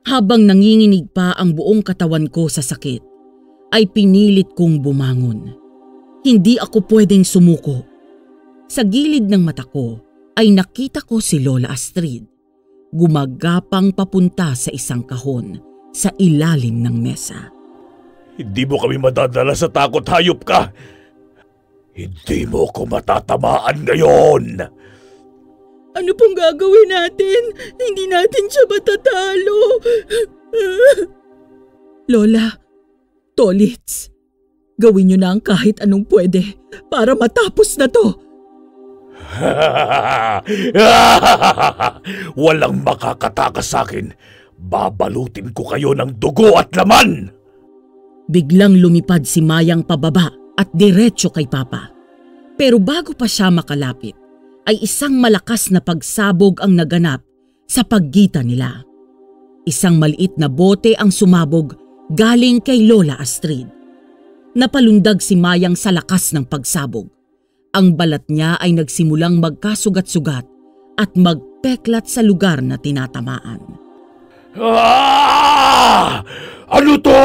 Habang nanginginig pa ang buong katawan ko sa sakit, ay pinilit kong bumangon. Hindi ako pwedeng sumuko. Sa gilid ng mata ko ay nakita ko si Lola Astrid, gumagapang papunta sa isang kahon sa ilalim ng mesa. Hindi mo kami madadala sa takot, hayop ka! Hindi mo ko matatamaan ngayon! Ano pong gagawin natin? Hindi natin siya matatalo. Lola, Tolits, gawin niyo na ang kahit anong pwede para matapos na to. Walang makakatakas sa akin. Babalutin ko kayo ng dugo at laman! Biglang lumipad si Mayang pababa at diretso kay Papa. Pero bago pa siya makalapit, ay isang malakas na pagsabog ang naganap sa pagitan nila. Isang maliit na bote ang sumabog galing kay Lola Astrid. Napalundag si Mayang sa lakas ng pagsabog. Ang balat niya ay nagsimulang magkasugat-sugat at magpeklat sa lugar na tinatamaan. Ah! Ano to?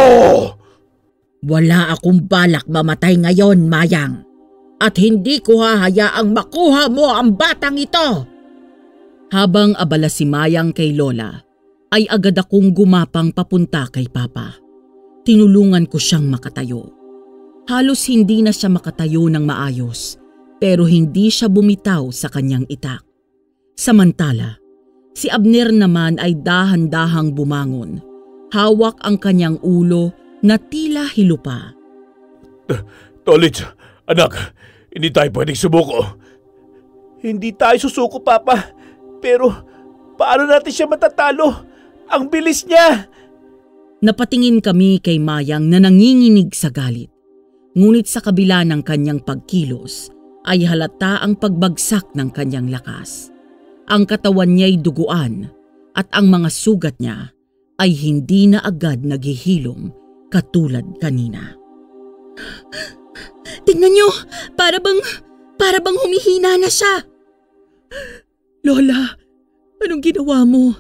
Wala akong balak mamatay ngayon, Mayang. At hindi ko hahayaang makuha mo ang batang ito. Habang abala si Mayang kay Lola, ay agad akong gumapang papunta kay Papa. Tinulungan ko siyang makatayo. Halos hindi na siya makatayo ng maayos, pero hindi siya bumitaw sa kanyang itak. Samantala, si Abner naman ay dahan-dahang bumangon. Hawak ang kanyang ulo na tila hilupa. Tolits, anak, hindi tayo pwedeng sumuko. Hindi tayo susuko, Papa. Pero paano natin siya matatalo? Ang bilis niya! Napatingin kami kay Mayang na nanginginig sa galit. Ngunit sa kabila ng kanyang pagkilos ay halata ang pagbagsak ng kanyang lakas. Ang katawan niya'y duguan at ang mga sugat niya ay hindi na agad naghihilom katulad kanina. Tingnan niyo, para bang humihina na siya. Lola, anong ginawa mo?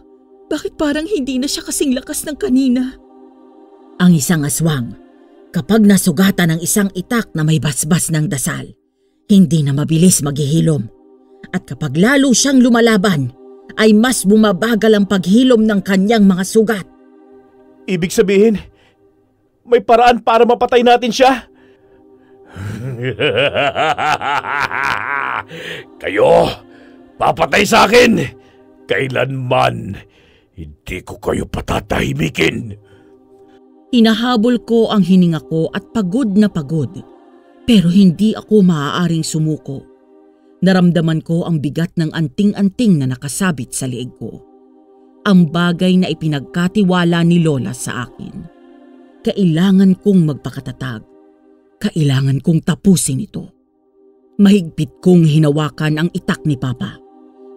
Bakit parang hindi na siya kasing lakas ng kanina? Ang isang aswang, kapag nasugatan ng isang itak na may basbas ng dasal, hindi na mabilis maghihilom. At kapag lalo siyang lumalaban, ay mas bumabagal ang paghilom ng kanyang mga sugat. Ibig sabihin, may paraan para mapatay natin siya? Kayo, papatay sa akin! Kailanman, hindi ko kayo patatahimikin. Hinahabol ko ang hininga ko at pagod na pagod, pero hindi ako maaaring sumuko. Naramdaman ko ang bigat ng anting-anting na nakasabit sa leeg ko. Ang bagay na ipinagkatiwala ni Lola sa akin. Kailangan kong magpakatatag. Kailangan kong tapusin ito. Mahigpit kong hinawakan ang itak ni Papa.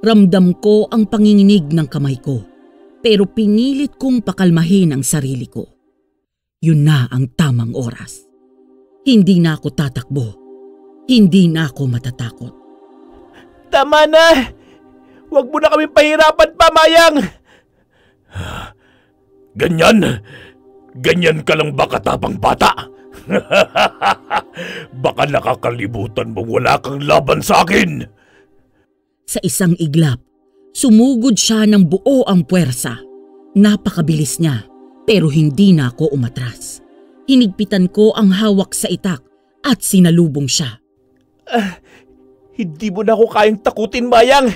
Ramdam ko ang panginginig ng kamay ko, pero pinilit kong pakalmahin ang sarili ko. Yun na ang tamang oras. Hindi na ako tatakbo. Hindi na ako matatakot. Tama na! Huwag mo na kami pahirapan pa, Mayang! Ganyan? Ganyan ka lang ba katapang bata? Baka nakakalimutan mo wala kang laban sa akin. Sa isang iglap, sumugod siya ng buo ang puwersa. Napakabilis niya, pero hindi na ako umatras. Hinigpitan ko ang hawak sa itak at sinalubong siya. Hindi mo na ako kayang takutin, Mayang!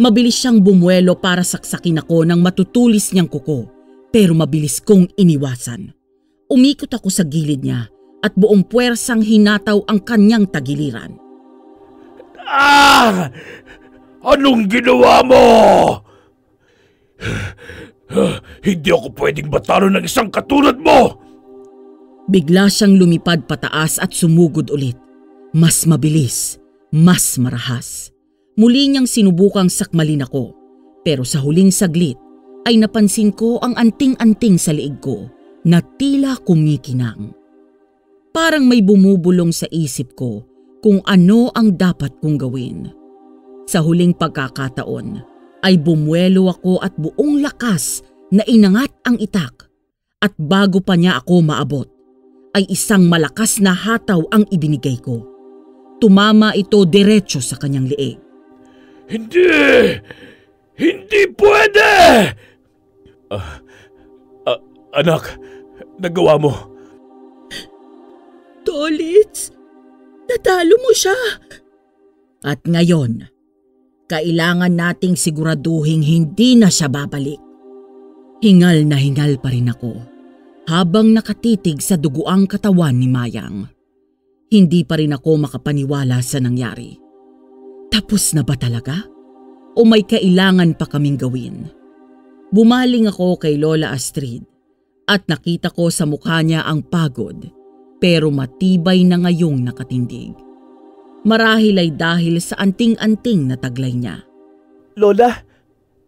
Mabilis siyang bumuelo para saksakin ako ng matutulis niyang kuko, pero mabilis kong iniwasan. Umikot ako sa gilid niya at buong puwersang hinataw ang kanyang tagiliran. Ah! Anong ginawa mo? Hindi ako pwedeng matalo ng isang katulad mo! Bigla siyang lumipad pataas at sumugod ulit. Mas mabilis, mas marahas. Muli niyang sinubukang sakmalin ako, pero sa huling saglit ay napansin ko ang anting-anting sa liig ko na tila kumikinang. Parang may bumubulong sa isip ko kung ano ang dapat kong gawin. Sa huling pagkakataon ay bumuelo ako at buong lakas na inangat ang itak at bago pa niya ako maabot ay isang malakas na hataw ang ibinigay ko. Tumama ito diretso sa kanyang leeg. Hindi! Hindi pwede! Anak, nagawa mo. Tolits, natalo mo siya. At ngayon, kailangan nating siguraduhin hindi na siya babalik. Hingal na hingal pa rin ako habang nakatitig sa duguang katawan ni Mayang. Hindi pa rin ako makapaniwala sa nangyari. Tapos na ba talaga? O may kailangan pa kaming gawin? Bumaling ako kay Lola Astrid at nakita ko sa mukha niya ang pagod pero matibay na ngayong nakatindig. Marahil ay dahil sa anting-anting na taglay niya. Lola,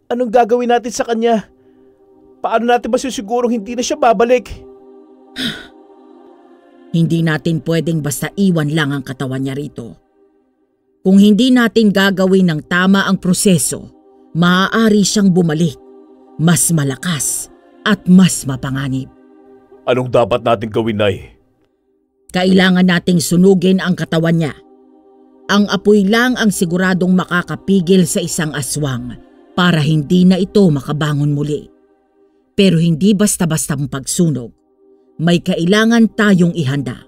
anong gagawin natin sa kanya? Paano natin masisigurong hindi na siya babalik? Hindi natin pwedeng basta iwan lang ang katawan niya rito. Kung hindi natin gagawin ng tama ang proseso, maaari siyang bumalik, mas malakas at mas mapanganib. Anong dapat natin gawin, Nay? Kailangan nating sunugin ang katawan niya. Ang apoy lang ang siguradong makakapigil sa isang aswang para hindi na ito makabangon muli. Pero hindi basta-bastang pagsunog. May kailangan tayong ihanda.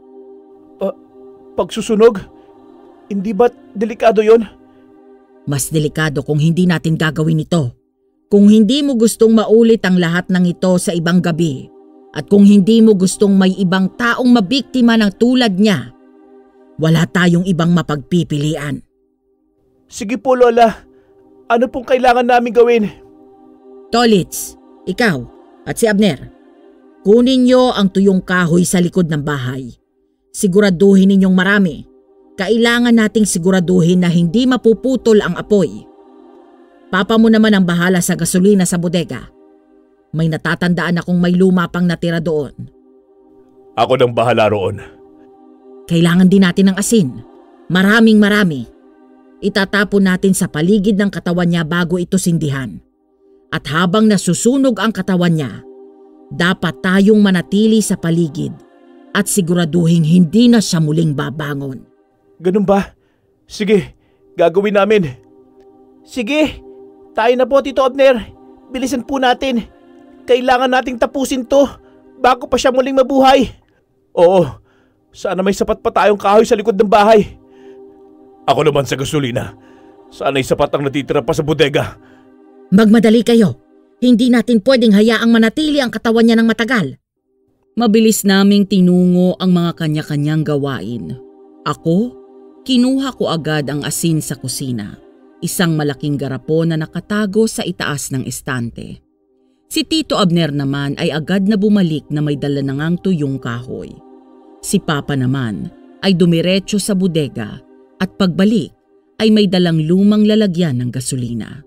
Pagsusunog? Hindi ba delikado yon? Mas delikado kung hindi natin gagawin ito. Kung hindi mo gustong maulit ang lahat ng ito sa ibang gabi at kung hindi mo gustong may ibang taong mabiktima ng tulad niya, wala tayong ibang mapagpipilian. Sige po, Lola. Ano pong kailangan namin gawin? Tolits, ikaw at si Abner, kunin niyo ang tuyong kahoy sa likod ng bahay. Siguraduhin ninyong marami. Kailangan nating siguraduhin na hindi mapuputol ang apoy. Papa mo naman ang bahala sa gasolina sa bodega. May natatandaan akong may luma pang natira doon. Ako nang bahala roon. Kailangan din natin ng asin. Marami. Itatapon natin sa paligid ng katawan niya bago ito sindihan. At habang nasusunog ang katawan niya, dapat tayong manatili sa paligid at siguraduhin hindi na siya muling babangon. Ganun ba? Sige, gagawin namin. Sige, tayo na po, Tito Abner. Bilisan po natin. Kailangan nating tapusin to bago pa siya muling mabuhay. Oo, sana may sapat pa tayong kahoy sa likod ng bahay. Ako naman sa gasolina. Sana'y sapat ang natitira pa sa bodega. Magmadali kayo. Hindi natin pwedeng hayaang manatili ang katawan niya ng matagal. Mabilis naming tinungo ang mga kanya-kanyang gawain. Ako, kinuha ko agad ang asin sa kusina. Isang malaking garapon na nakatago sa itaas ng estante. Si Tito Abner naman ay agad na bumalik na may dala na ngang tuyong kahoy. Si Papa naman ay dumiretso sa bodega at pagbalik ay may dalang lumang lalagyan ng gasolina.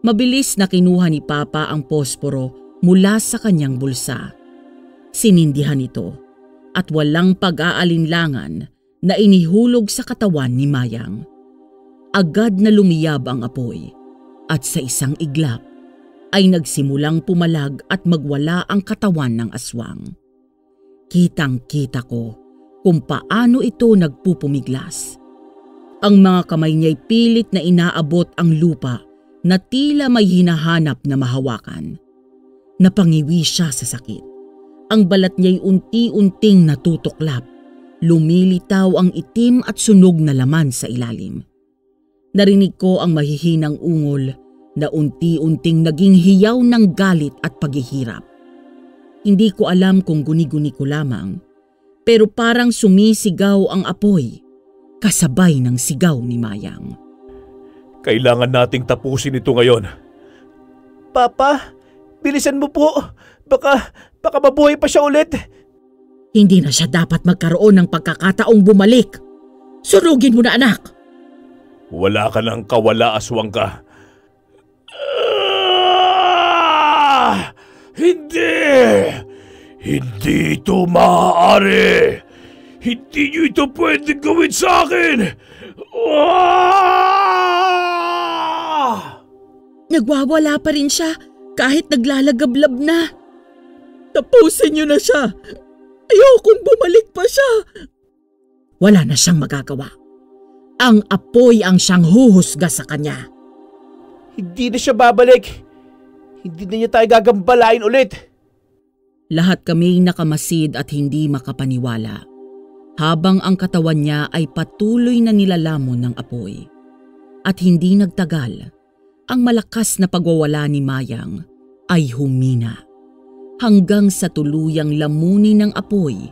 Mabilis na kinuha ni Papa ang posporo mula sa kanyang bulsa. Sinindihan ito at walang pag-aalinlangan na inihulog sa katawan ni Mayang. Agad na lumiyab ang apoy at sa isang iglap ay nagsimulang pumalag at magwala ang katawan ng aswang. Kitang-kita ko kung paano ito nagpupumiglas. Ang mga kamay niya'y pilit na inaabot ang lupa na tila may hinahanap na mahawakan. Napangiwi siya sa sakit. Ang balat niya'y unti-unting natutuklap. Lumilitaw ang itim at sunog na laman sa ilalim. Narinig ko ang mahihinang ungol na unti-unting naging hiyaw ng galit at paghihirap. Hindi ko alam kung guni-guni ko lamang, pero parang sumisigaw ang apoy, kasabay ng sigaw ni Mayang. Kailangan nating tapusin ito ngayon. Papa, bilisan mo po. Baka mabuhay pa siya ulit. Hindi na siya dapat magkaroon ng pagkakataong bumalik. Sunugin mo na, anak. Wala ka ng kawala, aswang ka. Hindi! Hindi ito maaari! Hindi niyo ito pwede gawin sa akin! Nagwawala pa rin siya kahit naglalagablab na. Tapusin niyo na siya. Ayokong bumalik pa siya. Wala na siyang magagawa. Ang apoy ang siyang huhusga sa kanya. Hindi na siya babalik. Hindi na niya tayo gagambalain ulit. Lahat kami nakamasid at hindi makapaniwala habang ang katawan niya ay patuloy na nilalamon ng apoy. At hindi nagtagal, ang malakas na pagwawala ni Mayang ay humina hanggang sa tuluyang lamunin ng apoy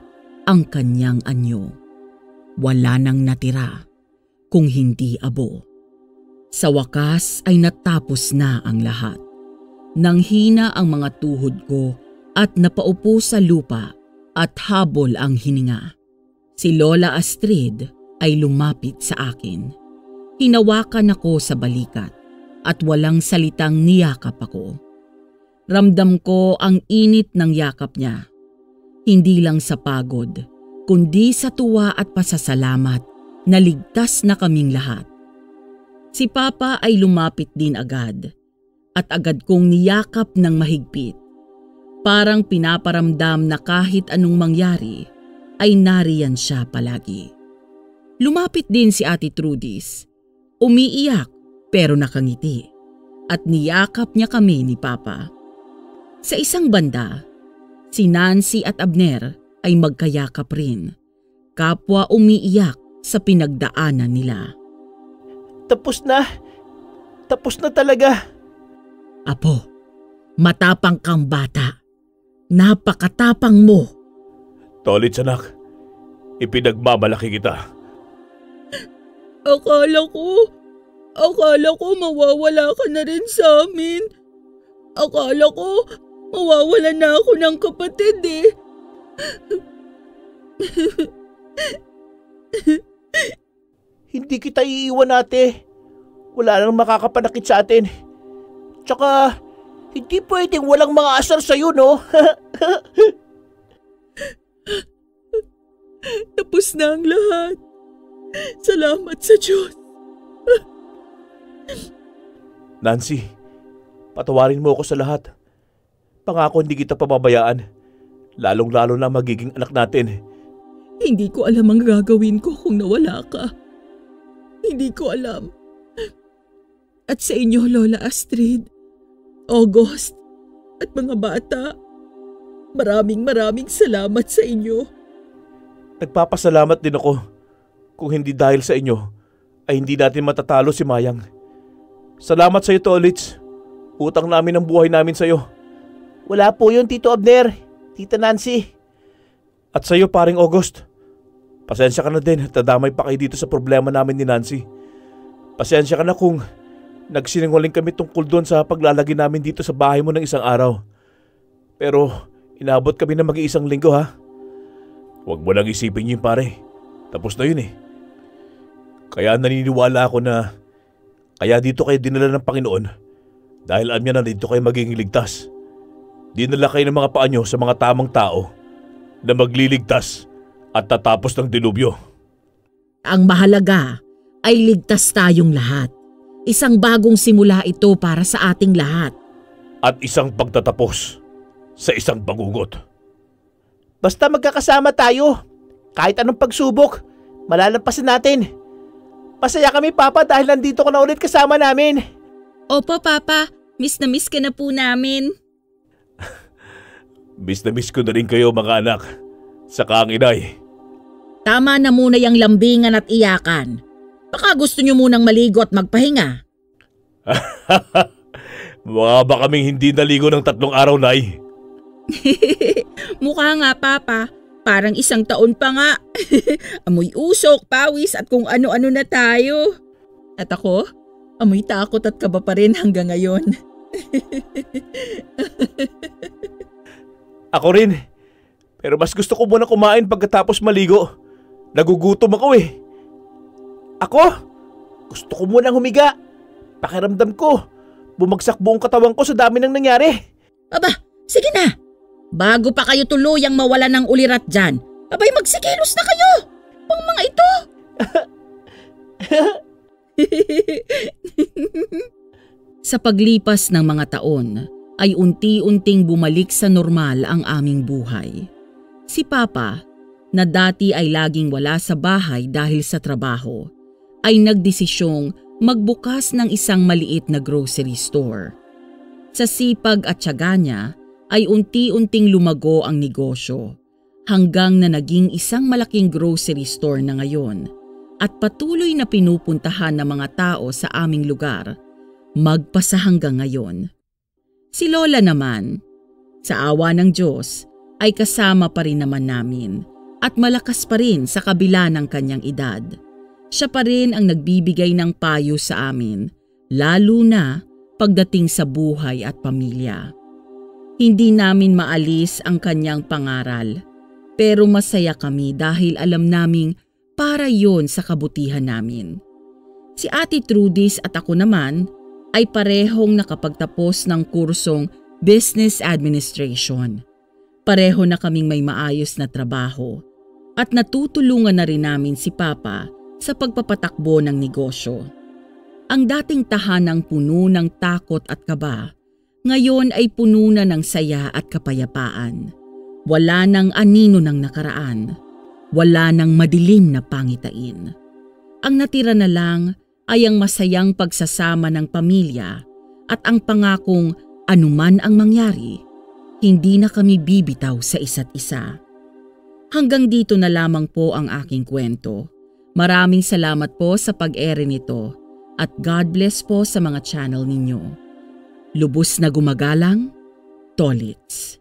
ang kanyang anyo. Wala nang natira kung hindi abo. Sa wakas ay natapos na ang lahat. Nanghina ang mga tuhod ko at napaupo sa lupa at habol ang hininga. Si Lola Astrid ay lumapit sa akin. Hinawakan ako sa balikat at walang salitang niyakap ako. Ramdam ko ang init ng yakap niya. Hindi lang sa pagod, kundi sa tuwa at pasasalamat na ligtas na kaming lahat. Si Papa ay lumapit din agad at agad kong niyakap ng mahigpit. Parang pinaparamdam na kahit anong mangyari ay nariyan siya palagi. Lumapit din si Ate Trudis. Umiiyak pero nakangiti at niyakap niya kami ni Papa. Sa isang banda, si Nancy at Abner ay magkayakap rin. Kapwa umiiyak sa pinagdaanan nila. Tapos na. Tapos na talaga. Apo, matapang kang bata. Napakatapang mo. Tolits anak, ipinagmamalaki kita. Akala ko mawawala ka na rin sa amin. Akala ko mawawala na ako ng kapatid eh. Hindi kita iiwan, ate. Wala nang makakapanakit sa atin. Tsaka, hindi pwedeng walang mga asar sa'yo, no? Tapos na ang lahat. Salamat sa Diyos. Nancy, patawarin mo ako sa lahat. Pangako hindi kita pababayaan. Lalong-lalo na magiging anak natin. Hindi ko alam ang gagawin ko kung nawala ka. Hindi ko alam. At sa inyo, Lola Astrid, August, at mga bata, maraming salamat sa inyo. Nagpapasalamat din ako. Kung hindi dahil sa inyo, ay hindi natin matatalo si Mayang. Salamat sa iyo, Tolits. Utang namin ang buhay namin sa iyo. Wala po yun, Tito Abner, Tita Nancy. At sa iyo, paring August. Pasensya ka na din at nadamay pa kayo dito sa problema namin ni Nancy. Pasensya ka na kung nagsinungaling kami tungkol doon sa paglalagay namin dito sa bahay mo ng isang araw. Pero inabot kami na mag-iisang linggo, ha? Huwag mo lang isipin yun, pare. Tapos na yun eh. Kaya naniniwala ako na kaya dito kayo dinala ng Panginoon dahil alam niya na dito kayo magiging ligtas. Dinala kayo ng mga paa nyo sa mga tamang tao na magliligtas at tatapos ng dilubyo. Ang mahalaga ay ligtas tayong lahat. Isang bagong simula ito para sa ating lahat. At isang pagtatapos sa isang bagugot. Basta magkakasama tayo. Kahit anong pagsubok, malalampasan natin. Masaya kami, Papa, dahil nandito ko na ulit kasama namin. Opo, Papa. Miss na miss ka na po namin. Miss na miss ko na rin kayo, mga anak. Saka ang inay. Tama na muna yung lambingan at iyakan. Baka gusto nyo munang maligo at magpahinga. Mukha ba kaming hindi naligo ng 3 araw, Nay? Mukha nga, Papa. Parang 1 taon pa nga. Amoy usok, pawis at kung ano-ano na tayo. At ako, amoy takot at kaba pa rin hanggang ngayon. Ako rin. Pero mas gusto ko muna kumain pagkatapos maligo. Nagugutom ako eh. Ako? Gusto ko munang humiga. Pakiramdam ko, bumagsak buong katawan ko sa dami ng nangyari. Aba, sige na. Bago pa kayo tuluyang mawala ng ulirat dyan, abay magsikilos na kayo. Pang mga ito. Sa paglipas ng mga taon ay unti-unting bumalik sa normal ang aming buhay. Si Papa, na dati ay laging wala sa bahay dahil sa trabaho, ay nagdesisyong magbukas ng isang maliit na grocery store. Sa sipag at tiyaga niya ay unti-unting lumago ang negosyo hanggang na naging isang malaking grocery store na ngayon at patuloy na pinupuntahan ng mga tao sa aming lugar magpasa hanggang ngayon. Si Lola naman, sa awa ng Diyos, ay kasama pa rin naman namin at malakas pa rin sa kabila ng kanyang edad. Siya pa rin ang nagbibigay ng payo sa amin, lalo na pagdating sa buhay at pamilya. Hindi namin maalis ang kanyang pangaral, pero masaya kami dahil alam naming para yon sa kabutihan namin. Si Ate Trudis at ako naman ay parehong nakapagtapos ng kursong Business Administration. Pareho na kaming may maayos na trabaho at natutulungan na rin namin si Papa sa pagpapatakbo ng negosyo. Ang dating tahanang puno ng takot at kaba, ngayon ay puno na ng saya at kapayapaan. Wala nang anino ng nakaraan. Wala nang madilim na pangitain. Ang natira na lang ay ang masayang pagsasama ng pamilya at ang pangakong anuman ang mangyari, hindi na kami bibitaw sa isa't isa. Hanggang dito na lamang po ang aking kwento. Maraming salamat po sa pag-ere nito at God bless po sa mga channel ninyo. Lubos na gumagalang, Tolits.